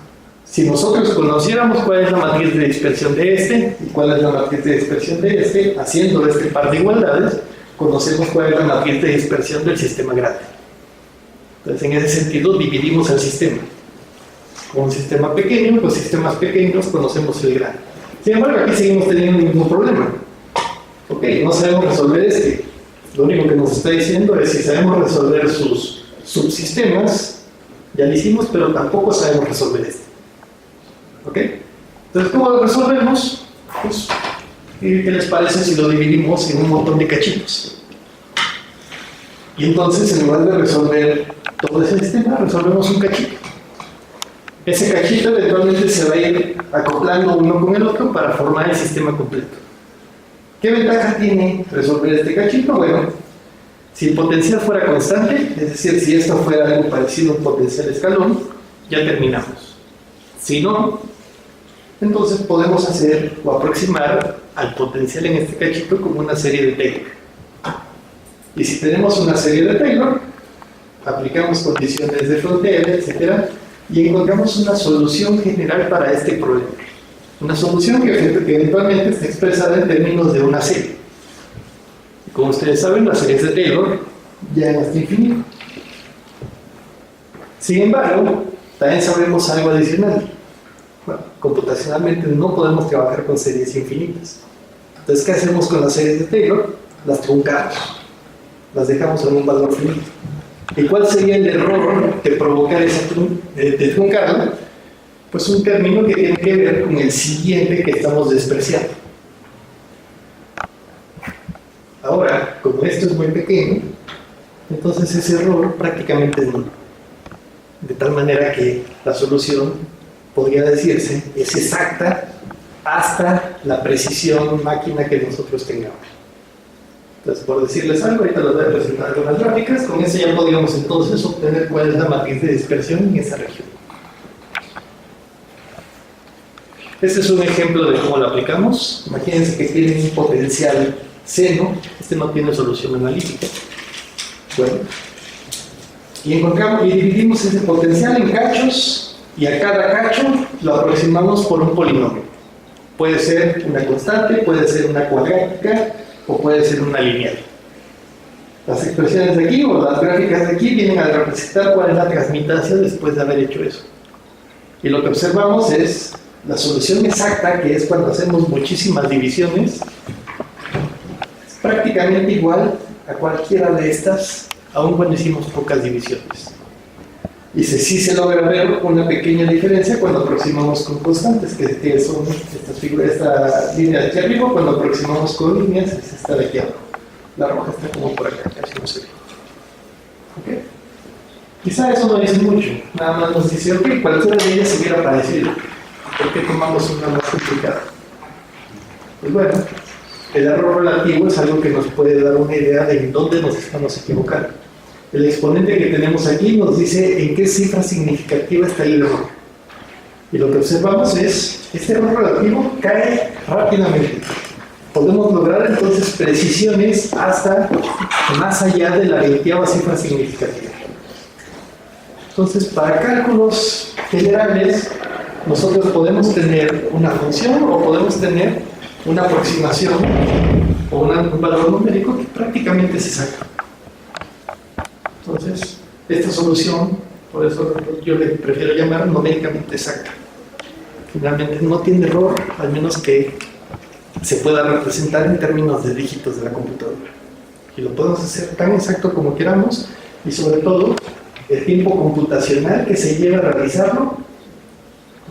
Si nosotros conociéramos cuál es la matriz de dispersión de este y cuál es la matriz de dispersión de este, haciendo este par de igualdades, conocemos cuál es la matriz de dispersión del sistema grande. Entonces, en ese sentido, dividimos el sistema. Con un sistema pequeño, con sistemas pequeños, conocemos el grande. Sin embargo, aquí seguimos teniendo el mismo problema. Ok, no sabemos resolver este. Lo único que nos está diciendo es si sabemos resolver sus subsistemas, ya lo hicimos, pero tampoco sabemos resolver este. ¿Ok? Entonces, ¿cómo lo resolvemos? Pues, ¿qué les parece si lo dividimos en un montón de cachitos? Y entonces, en lugar de resolver todo ese sistema, resolvemos un cachito. Ese cachito eventualmente se va a ir acoplando uno con el otro para formar el sistema completo. ¿Qué ventaja tiene resolver este cachito? Bueno, si el potencial fuera constante, es decir, si esto fuera algo parecido a un potencial escalón, ya terminamos. Si no, entonces podemos hacer o aproximar al potencial en este cachito como una serie de Taylor. Y si tenemos una serie de Taylor, aplicamos condiciones de frontera, etc., y encontramos una solución general para este problema. Una solución que eventualmente está expresada en términos de una serie. Como ustedes saben, las series de Taylor llegan hasta infinito. Sin embargo, también sabemos algo adicional. Bueno, computacionalmente no podemos trabajar con series infinitas. Entonces, ¿qué hacemos con las series de Taylor? Las truncamos. Las dejamos en un valor finito. ¿Y cuál sería el error de provocar esa de truncarla? Pues un término que tiene que ver con el siguiente que estamos despreciando. Ahora, como esto es muy pequeño, entonces ese error prácticamente es nulo. De tal manera que la solución, podría decirse, es exacta hasta la precisión máquina que nosotros tengamos. Entonces, por decirles algo, ahorita les voy a presentar algunas gráficas. Con eso ya podríamos entonces obtener cuál es la matriz de dispersión en esa región. Este es un ejemplo de cómo lo aplicamos. Imagínense que tienen un potencial seno. Este no tiene solución analítica. Bueno, y encontramos y dividimos ese potencial en cachos, y a cada cacho lo aproximamos por un polinomio. Puede ser una constante, puede ser una cuadrática, o puede ser una lineal. Las expresiones de aquí o las gráficas de aquí vienen a representar cuál es la transmitación después de haber hecho eso. Y lo que observamos es la solución exacta, que es cuando hacemos muchísimas divisiones, es prácticamente igual a cualquiera de estas, aun cuando hicimos pocas divisiones. Y sí se logra ver una pequeña diferencia cuando aproximamos con constantes, que son estas figuras, esta línea de aquí arriba. Cuando aproximamos con líneas, es esta de aquí abajo. La roja está como por acá, casi no se ve. ¿Ok? Quizá eso no dice mucho, nada más nos dice, ok, cualquiera de ellas se hubiera parecido. ¿Por qué tomamos una más complicada? Pues bueno, el error relativo es algo que nos puede dar una idea de en dónde nos estamos equivocando. El exponente que tenemos aquí nos dice en qué cifra significativa está el error. Y lo que observamos es, este error relativo cae rápidamente. Podemos lograr entonces precisiones hasta más allá de la 20ª cifra significativa. Entonces, para cálculos generales, nosotros podemos tener una función o podemos tener una aproximación o un valor numérico que prácticamente se saca. Entonces, esta solución, por eso yo le prefiero llamar numéricamente exacta. Finalmente no tiene error, al menos que se pueda representar en términos de dígitos de la computadora. Y lo podemos hacer tan exacto como queramos, y sobre todo, el tiempo computacional que se lleva a realizarlo.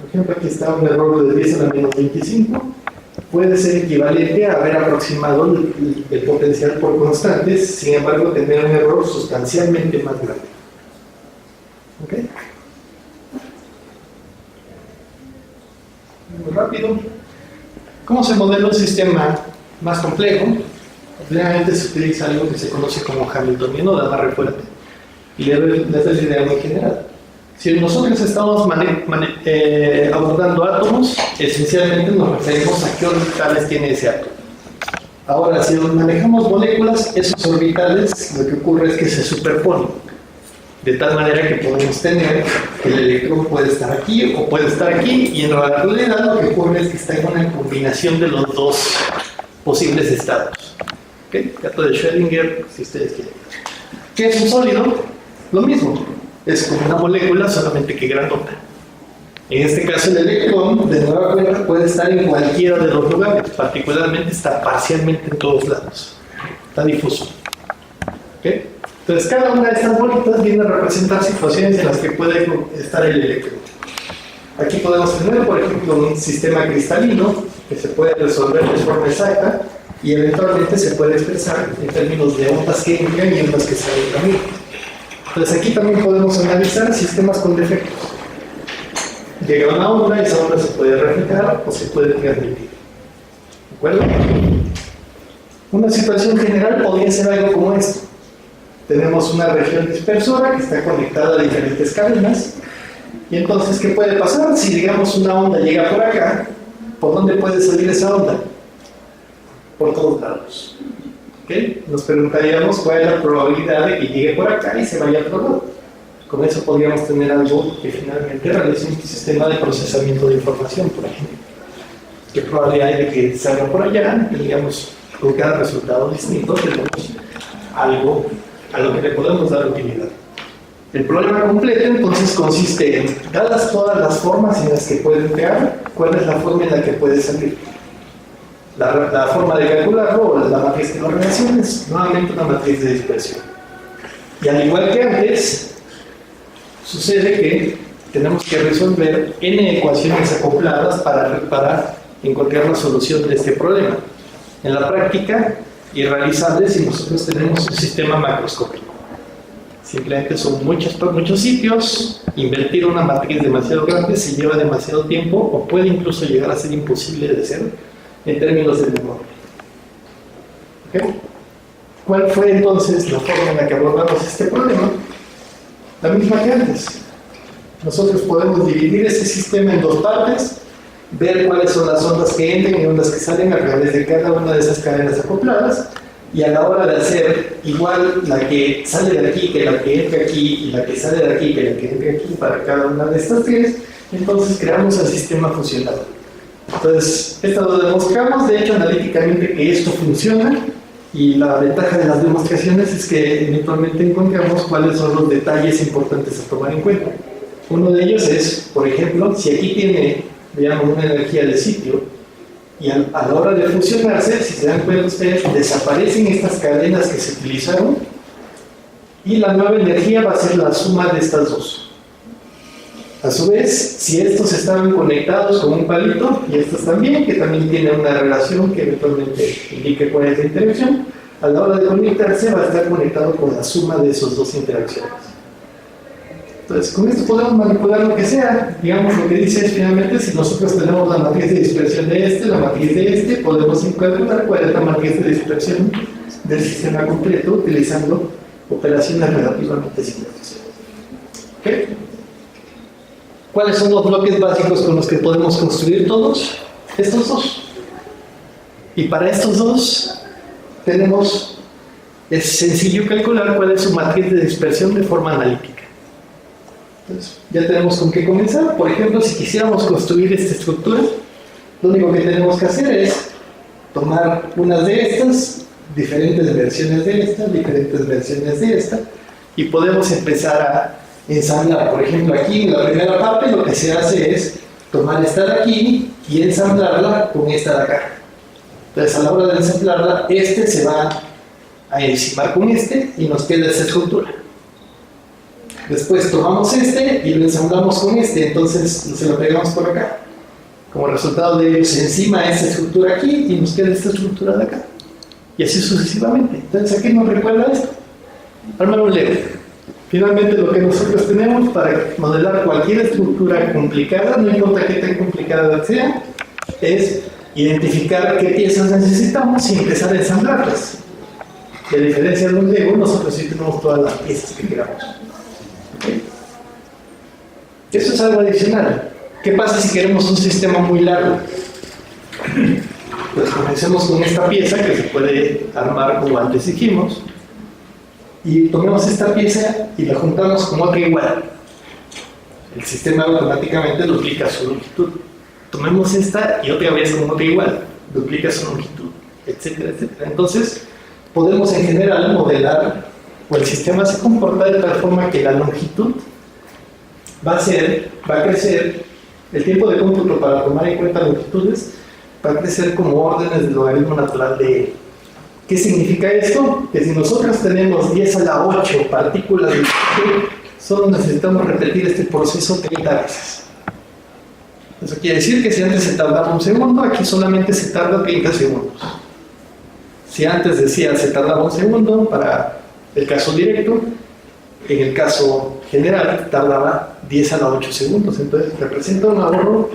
Por ejemplo, aquí está un error de 10 a la menos 25. Puede ser equivalente a haber aproximado el potencial por constantes, sin embargo, tener un error sustancialmente más grande. ¿Ok? Muy rápido. ¿Cómo se modela un sistema más complejo? Generalmente se utiliza algo que se conoce como Hamiltoniano, de amarre fuerte, y les doy la idea muy general. Si nosotros estamos abordando átomos, esencialmente nos referimos a qué orbitales tiene ese átomo. Ahora, si manejamos moléculas, esos orbitales, lo que ocurre es que se superponen. De tal manera que podemos tener que el electrón puede estar aquí o puede estar aquí, y en realidad lo que ocurre es que está en una combinación de los dos posibles estados. ¿Okay? Gato de Schrödinger, si ustedes quieren. ¿Qué es un sólido? Lo mismo, es como una molécula, solamente que grandota. En este caso el electrón, de nueva cuenta, puede estar en cualquiera de los lugares, particularmente está parcialmente en todos lados, está difuso. ¿Okay? Entonces cada una de estas bolitas viene a representar situaciones en las que puede estar el electrón. Aquí podemos tener, por ejemplo, un sistema cristalino que se puede resolver de forma exacta y eventualmente se puede expresar en términos de ondas que entran y ondas que salen también. Entonces aquí también podemos analizar sistemas con defectos. Llega una onda, esa onda se puede reflejar o se puede transmitir. ¿De acuerdo? Una situación general podría ser algo como esto. Tenemos una región dispersora que está conectada a diferentes cadenas. Y entonces, ¿qué puede pasar? Si, digamos, una onda llega por acá, ¿por dónde puede salir esa onda? Por todos lados. ¿Okay? Nos preguntaríamos cuál es la probabilidad de que llegue por acá y se vaya a otro lado. Con eso podríamos tener algo que finalmente realice un sistema de procesamiento de información, por ejemplo. ¿Qué probabilidad hay de que salga por allá? Y, digamos, con cada resultado distinto tenemos algo a lo que le podemos dar utilidad. El problema completo entonces consiste en, dadas todas las formas en las que puede entrar, ¿cuál es la forma en la que puede salir? La forma de calcularlo, o la matriz que lo relaciona, es nuevamente una matriz de dispersión. Y al igual que antes, sucede que tenemos que resolver n ecuaciones acopladas para encontrar la solución de este problema. En la práctica, irrealizable si nosotros tenemos un sistema macroscópico. Simplemente son muchos sitios, invertir una matriz demasiado grande se lleva demasiado tiempo o puede incluso llegar a ser imposible de hacer en términos de memoria. ¿Okay? ¿Cuál fue entonces la forma en la que abordamos este problema? La misma que antes. Nosotros podemos dividir este sistema en dos partes, ver cuáles son las ondas que entran y ondas que salen a través de cada una de esas cadenas acopladas, y a la hora de hacer igual la que sale de aquí que la que entra aquí y la que sale de aquí que la que entra aquí para cada una de estas tres, entonces creamos el sistema fusionado. Entonces, esto lo demostramos, de hecho, analíticamente que esto funciona, y la ventaja de las demostraciones es que eventualmente encontramos cuáles son los detalles importantes a tomar en cuenta. Uno de ellos es, por ejemplo, si aquí tiene, digamos, una energía de sitio, y a la hora de fusionarse, si se dan cuenta ustedes, desaparecen estas cadenas que se utilizaron, y la nueva energía va a ser la suma de estas dos. A su vez, si estos estaban conectados con un palito, y estos también, que también tienen una relación que eventualmente indique cuál es la interacción, a la hora de conectarse va a estar conectado con la suma de esas dos interacciones. Entonces, con esto podemos manipular lo que sea. Digamos, lo que dice es, finalmente, si nosotros tenemos la matriz de dispersión de este, la matriz de este, podemos calcular cuál es la matriz de dispersión del sistema completo utilizando operaciones relativamente simples. ¿Okay? ¿Cuáles son los bloques básicos con los que podemos construir todos? Estos dos. Y para estos dos es sencillo calcular cuál es su matriz de dispersión de forma analítica. Entonces, ya tenemos con qué comenzar. Por ejemplo, si quisiéramos construir esta estructura, lo único que tenemos que hacer es tomar unas de estas, diferentes versiones de esta, diferentes versiones de esta, y podemos empezar a ensamblar. Por ejemplo, aquí en la primera parte lo que se hace es tomar esta de aquí y ensamblarla con esta de acá. Entonces, a la hora de ensamblarla, este se va a encimar con este y nos queda esta estructura. Después tomamos este y lo ensamblamos con este, entonces se lo pegamos por acá. Como resultado de ello se encima esta estructura aquí y nos queda esta estructura de acá. Y así sucesivamente. Entonces, ¿a qué nos recuerda esto? Armar un Lego. Finalmente, lo que nosotros tenemos para modelar cualquier estructura complicada, no importa qué tan complicada sea, es identificar qué piezas necesitamos y empezar a ensamblarlas. A diferencia de un Lego, nosotros sí tenemos todas las piezas que queramos. ¿Okay? Eso es algo adicional. ¿Qué pasa si queremos un sistema muy largo? Pues comencemos con esta pieza que se puede armar como antes dijimos. y tomemos esta pieza y la juntamos con otra igual. El sistema automáticamente duplica su longitud. Tomemos esta y otra vez con otra igual, duplica su longitud, etcétera, etcétera. Entonces, podemos en general modelar, o el sistema se comporta de tal forma que la longitud va a crecer, el tiempo de cómputo para tomar en cuenta longitudes va a crecer como órdenes del logaritmo natural de E. ¿Qué significa esto? Que si nosotros tenemos 10 a la 8 partículas de longitud, solo necesitamos repetir este proceso 30 veces. Eso quiere decir que si antes se tardaba un segundo, aquí solamente se tarda 30 segundos. Si antes decía se tardaba un segundo para el caso directo, en el caso general tardaba 10 a la 8 segundos. Entonces representa un ahorro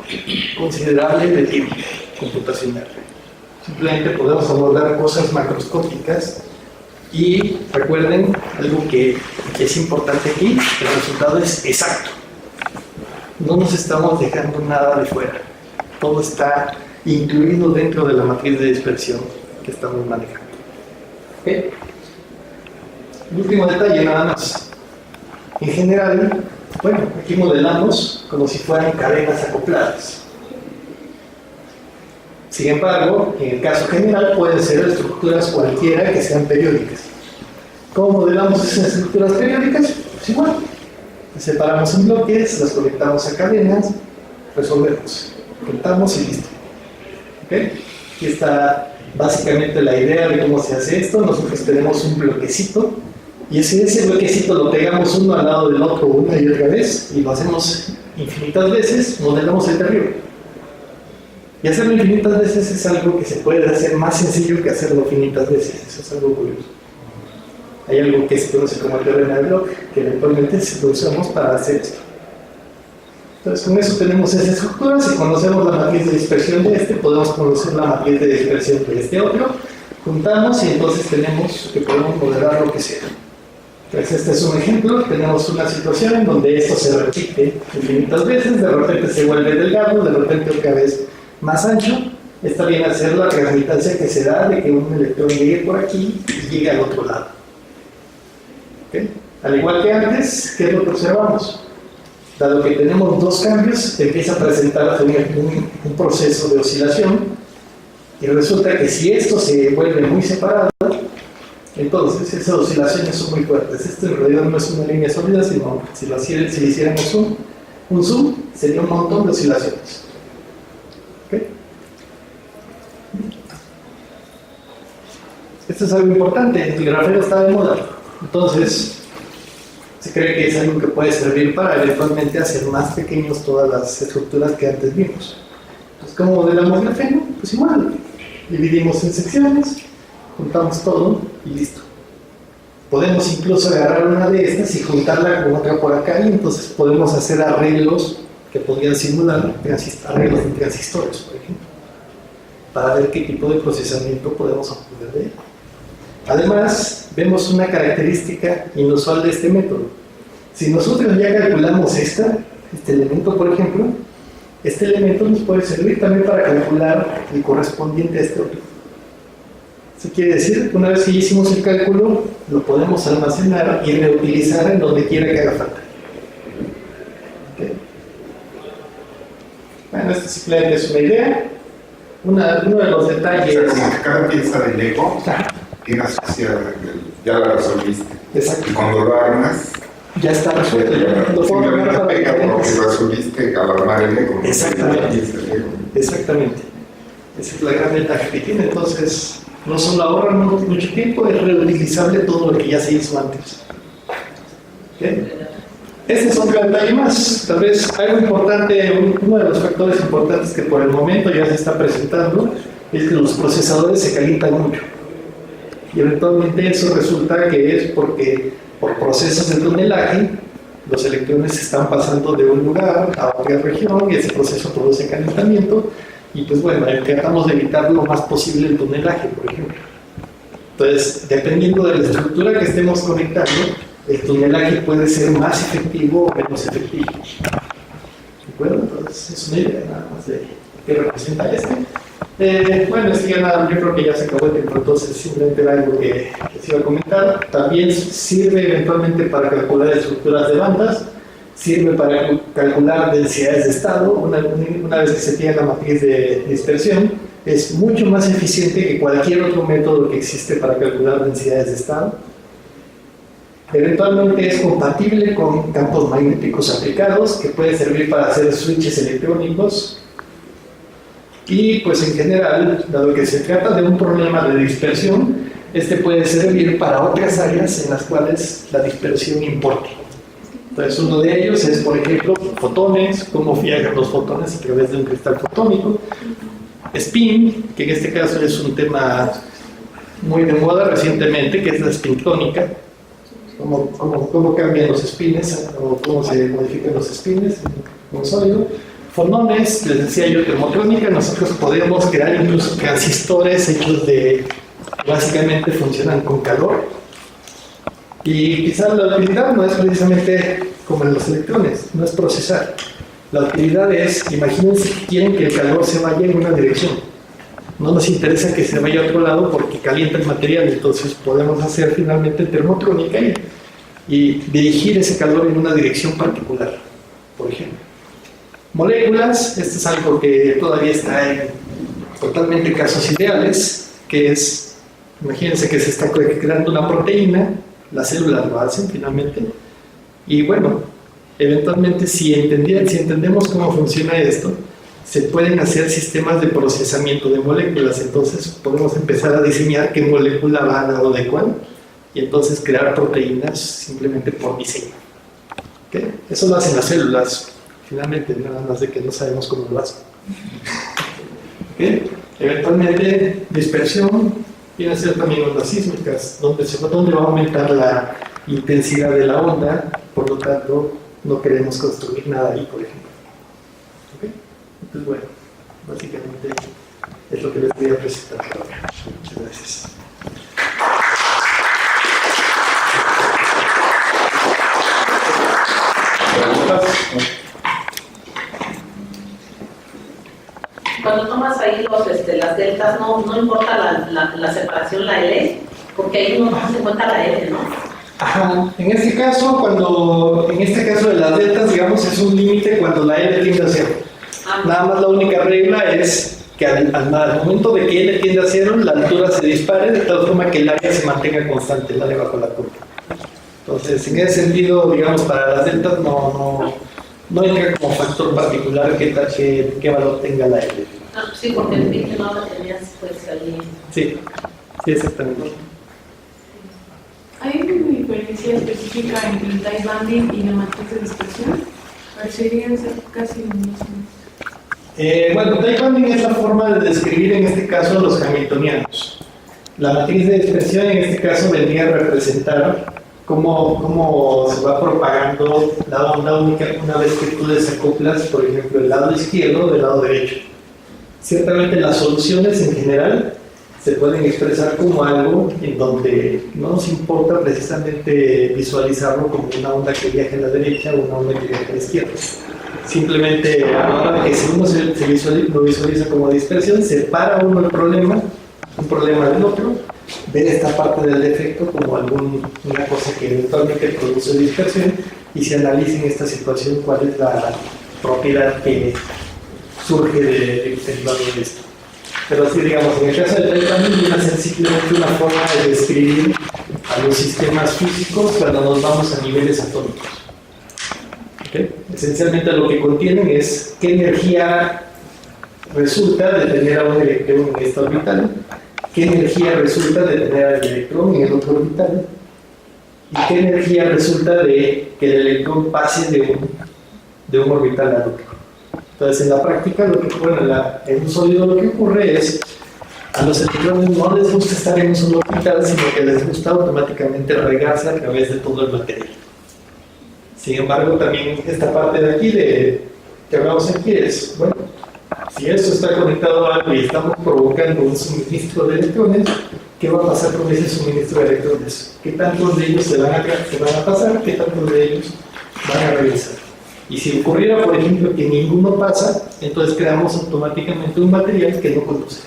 considerable de tiempo computacional. Simplemente podemos abordar cosas macroscópicas y recuerden algo que es importante aquí, el resultado es exacto. No nos estamos dejando nada de fuera. Todo está incluido dentro de la matriz de dispersión que estamos manejando. ¿Okay? El último detalle nada más. En general, bueno, aquí modelamos como si fueran cadenas acopladas. Sin embargo, en el caso general pueden ser estructuras cualquiera que sean periódicas. ¿Cómo modelamos esas estructuras periódicas? Pues igual. Las separamos en bloques, las conectamos a cadenas, resolvemos. Contamos y listo. ¿Okay? Aquí está básicamente la idea de cómo se hace esto. Nosotros tenemos un bloquecito y ese bloquecito lo pegamos uno al lado del otro una y otra vez y lo hacemos infinitas veces, modelamos el de arriba. Y hacerlo infinitas veces es algo que se puede hacer más sencillo que hacerlo infinitas veces. Eso es algo curioso. Hay algo que se conoce como el teorema de Bloch, que eventualmente lo usamos para hacer esto. Entonces, con eso tenemos esas estructuras. Si conocemos la matriz de dispersión de este, podemos conocer la matriz de dispersión de este otro. Juntamos y entonces tenemos que podemos modelar lo que sea. Entonces, este es un ejemplo. Tenemos una situación en donde esto se repite infinitas veces. De repente se vuelve delgado, de repente otra vez más ancho. Esta viene a ser la transmitancia que se da de que un electrón llegue por aquí y llegue al otro lado. ¿Okay? Al igual que antes, ¿qué es lo que observamos? Dado que tenemos dos cambios, empieza a presentarse un proceso de oscilación y resulta que si esto se vuelve muy separado, entonces esas oscilaciones son muy fuertes. Esto en realidad no es una línea sólida, sino si le hiciéramos un zoom, sería un montón de oscilaciones. ¿Okay? Esto es algo importante, el grafeno está de moda. Entonces, se cree que es algo que puede servir para eventualmente hacer más pequeños todas las estructuras que antes vimos. Entonces, ¿cómo modelamos grafeno? Pues igual, dividimos en secciones, juntamos todo y listo. Podemos incluso agarrar una de estas y juntarla con otra por acá y entonces podemos hacer arreglos que podrían simular arreglos de transistores, por ejemplo, para ver qué tipo de procesamiento podemos obtener de él. Además, vemos una característica inusual de este método. Si nosotros ya calculamos este elemento, por ejemplo, este elemento nos puede servir también para calcular el correspondiente a este otro. Eso quiere decir que una vez que ya hicimos el cálculo, lo podemos almacenar y reutilizar en donde quiera que haga falta. ¿Okay? Bueno, esto simplemente es una idea. Uno de los detalles... O sea, como que cada pieza de Lego tiene asociada, ya la resolviste. Exacto. Y cuando lo armas, ya está resuelto. Lo puedo armar para pega porque diferentes. resolviste al armar el Lego. Exactamente. Exactamente. Esa es la gran ventaja que tiene. Entonces, no solo ahorran mucho tiempo, es reutilizable todo lo que ya se hizo antes. ¿Okay? Este es otro detalle más. Tal vez algo importante, uno de los factores importantes que por el momento ya se está presentando es que los procesadores se calientan mucho. Y eventualmente eso resulta que es porque por procesos de tunelaje los electrones se están pasando de un lugar a otra región y ese proceso produce calentamiento y pues bueno, tratamos de evitar lo más posible el tunelaje, por ejemplo. Entonces, dependiendo de la estructura que estemos conectando, el tunelaje puede ser más efectivo o menos efectivo. ¿De acuerdo? Entonces, es una idea nada más de qué representa este. Bueno, es que ya nada, yo creo que ya se acabó el tiempo, entonces simplemente era algo que se iba a comentar. También sirve eventualmente para calcular estructuras de bandas, sirve para calcular densidades de estado. Una vez que se tiene la matriz de dispersión, es mucho más eficiente que cualquier otro método que existe para calcular densidades de estado. Eventualmente es compatible con campos magnéticos aplicados, que puede servir para hacer switches electrónicos. Y pues en general, dado que se trata de un problema de dispersión, este puede servir para otras áreas en las cuales la dispersión importa. Entonces uno de ellos es, por ejemplo, fotones, cómo viajan los fotones a través de un cristal fotónico. Spin, que en este caso es un tema muy de moda recientemente, que es la spintónica. Cómo cambian los spines o cómo se modifican los spines en un sólido. Fonones, les decía yo, termotrónica. Nosotros podemos crear incluso transistores hechos de, básicamente funcionan con calor. Y quizás la utilidad no es precisamente como en los electrones, no es procesar. La utilidad es, imagínense que quieren que el calor se vaya en una dirección. No nos interesa que se vaya a otro lado porque calienta el material, entonces podemos hacer finalmente termotrónica y dirigir ese calor en una dirección particular, por ejemplo. Moléculas, esto es algo que todavía está en totalmente casos ideales, que es, imagínense que se está creando una proteína, las células lo hacen finalmente, y bueno, eventualmente si entendemos cómo funciona esto, se pueden hacer sistemas de procesamiento de moléculas. Entonces podemos empezar a diseñar qué molécula va al lado de cuál y entonces crear proteínas simplemente por diseño. ¿Okay? Eso lo hacen las células, finalmente, nada más de que no sabemos cómo lo hacen. ¿Okay? Eventualmente dispersión viene a ser también ondas sísmicas, donde va a aumentar la intensidad de la onda, por lo tanto no queremos construir nada ahí, por ejemplo. ¿Okay? Entonces, bueno, básicamente es lo que les voy a presentar ahora. Muchas gracias. ¿Preguntas? Cuando tomas ahí las deltas, no importa la separación, la L, porque ahí no tomas en cuenta la L, ¿no? Ajá. En este caso de las deltas, digamos, es un límite cuando la L tiende a cero. Nada más la única regla es que al momento de que L tiende a cero, la altura se dispare de tal forma que el área se mantenga constante, el área bajo la curva. Entonces, en ese sentido, digamos, para las deltas no entra como factor particular qué valor tenga la L. Sí, porque el que no la tenías, pues ahí. Sí, exactamente. ¿Hay una diferencia específica entre el tie banding y la matriz de dispersión? Parecerían ser casi lo mismo. Bueno, tie banding es la forma de describir en este caso los hamiltonianos. La matriz de dispersión en este caso vendría a representar cómo se va propagando la onda única una vez que tú desacoplas, por ejemplo, el lado izquierdo del lado derecho. Ciertamente las soluciones en general se pueden expresar como algo en donde no nos importa precisamente visualizarlo como una onda que viaja a la derecha o una onda que viaja a la izquierda. Simplemente a la hora que si uno lo visualiza como dispersión, separa uno el problema, un problema del otro, ver esta parte del defecto como una cosa que eventualmente produce dispersión y se analiza en esta situación cuál es la propiedad que surge del valor de esto. Pero así, digamos, en el caso del tie banding viene a ser simplemente una forma de describir a los sistemas físicos cuando nos vamos a niveles atómicos. ¿Okay? Esencialmente lo que contienen es qué energía resulta de tener a un electrón en esta orbital, qué energía resulta de tener al electrón en el otro orbital y qué energía resulta de que el electrón pase de un orbital al otro. Entonces, en la práctica, en un sólido lo que ocurre es a los electrones no les gusta estar en un solo orbital, sino que les gusta automáticamente regarse a través de todo el material. Sin embargo, también esta parte de aquí que hablamos aquí es, bueno, si eso está conectado a algo y estamos provocando un suministro de electrones, ¿qué va a pasar con ese suministro de electrones? ¿Qué tantos de ellos se van a pasar? ¿Qué tantos de ellos van a regresar? Y si ocurriera, por ejemplo, que ninguno pasa, entonces creamos automáticamente un material que no conduce.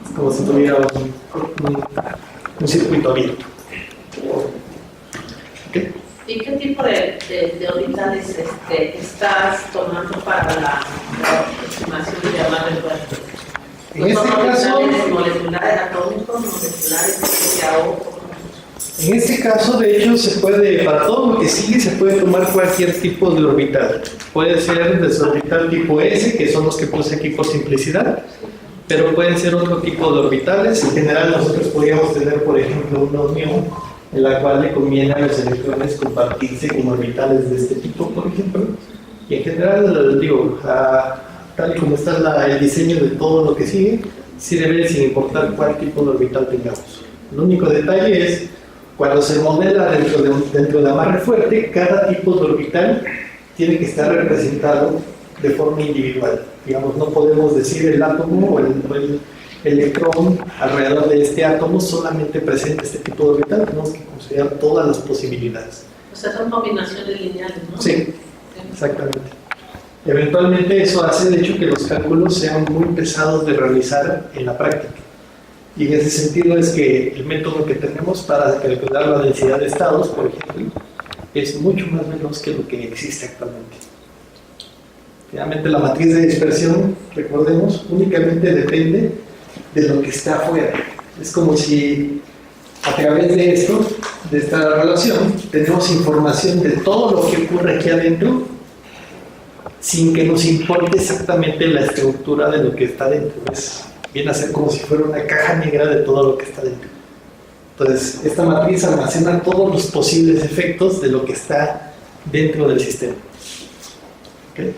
Es como si tuviera un circuito abierto. ¿Okay? ¿Y qué tipo de orbitales estás tomando para la estimación de llamar el cuerpo? En este caso, Moleculares, atómicos, moleculares, PCAO. En este caso, de hecho, se puede, para todo lo que sigue, se puede tomar cualquier tipo de orbital. Puede ser desorbital tipo S, que son los que puse aquí por simplicidad, pero pueden ser otro tipo de orbitales. En general, nosotros podríamos tener, por ejemplo, una unión en la cual le conviene a los electrones compartirse con orbitales de este tipo, por ejemplo. Y en general, digo, tal y como está el diseño de todo lo que sigue, sí debe sin importar cuál tipo de orbital tengamos. El único detalle es, cuando se modela dentro de la amarre fuerte, cada tipo de orbital tiene que estar representado de forma individual. Digamos, no podemos decir el átomo o el electrón alrededor de este átomo solamente presenta este tipo de orbital, tenemos que considerar todas las posibilidades. O sea, son combinaciones lineales, ¿no? Sí, exactamente. Eventualmente eso hace, de hecho, que los cálculos sean muy pesados de realizar en la práctica. Y en ese sentido es que el método que tenemos para calcular la densidad de estados, por ejemplo, es mucho más veloz que lo que existe actualmente. Finalmente, la matriz de dispersión, recordemos, únicamente depende de lo que está afuera. Es como si a través de esto, de esta relación, tenemos información de todo lo que ocurre aquí adentro, sin que nos importe exactamente la estructura de lo que está dentro. Viene a ser como si fuera una caja negra de todo lo que está dentro. Entonces, esta matriz almacena todos los posibles efectos de lo que está dentro del sistema. ¿Okay?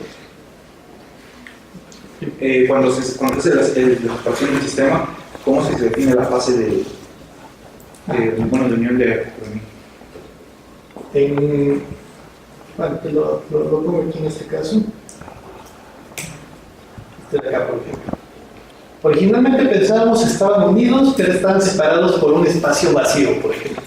Cuando se hace la separación del sistema, ¿cómo se define la fase de unión de Bueno, lo pongo aquí en este caso. Este de acá, por ejemplo. Originalmente pensábamos que estaban unidos, pero estaban separados por un espacio vacío, por ejemplo.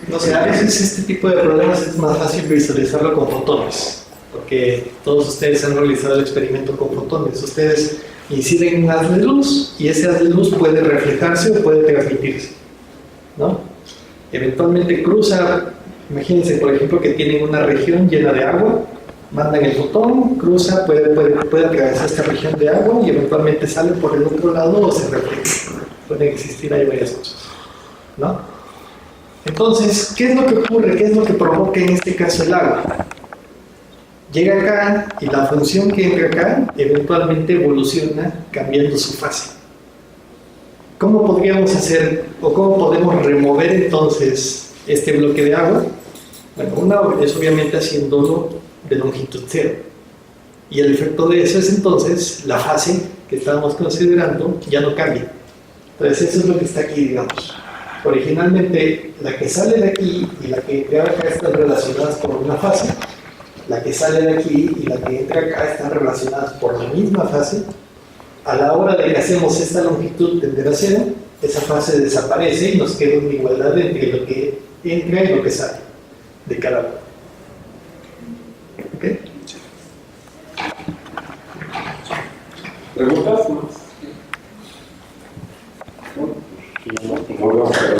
No sé, a veces este tipo de problemas es más fácil visualizarlo con fotones, porque todos ustedes han realizado el experimento con fotones. Ustedes inciden un haz de luz y ese haz de luz puede reflejarse o puede transmitirse, ¿no? Eventualmente cruza, imagínense por ejemplo que tienen una región llena de agua, mandan el fotón, cruza, puede atravesar esta región de agua y eventualmente sale por el otro lado o se refleja. Pueden existir ahí varias cosas, ¿no? Entonces, ¿qué es lo que ocurre? ¿Qué es lo que provoca en este caso el agua? Llega acá y la función que entra acá eventualmente evoluciona cambiando su fase. ¿Cómo podríamos hacer o cómo podemos remover entonces este bloque de agua? Bueno, una es obviamente haciéndolo de longitud cero. Y el efecto de eso es entonces la fase que estábamos considerando ya no cambia. Entonces eso es lo que está aquí, digamos. Originalmente la que sale de aquí y la que entra acá están relacionadas por una fase. La que sale de aquí y la que entra acá están relacionadas por la misma fase. A la hora de que hacemos esta longitud tender a cero, esa fase desaparece y nos queda una igualdad entre lo que entra y lo que sale de cada uno. ¿Ok? ¿Preguntas? Volvemos a ver.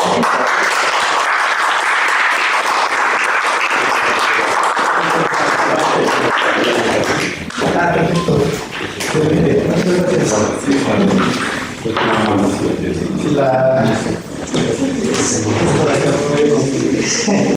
Perfecto. La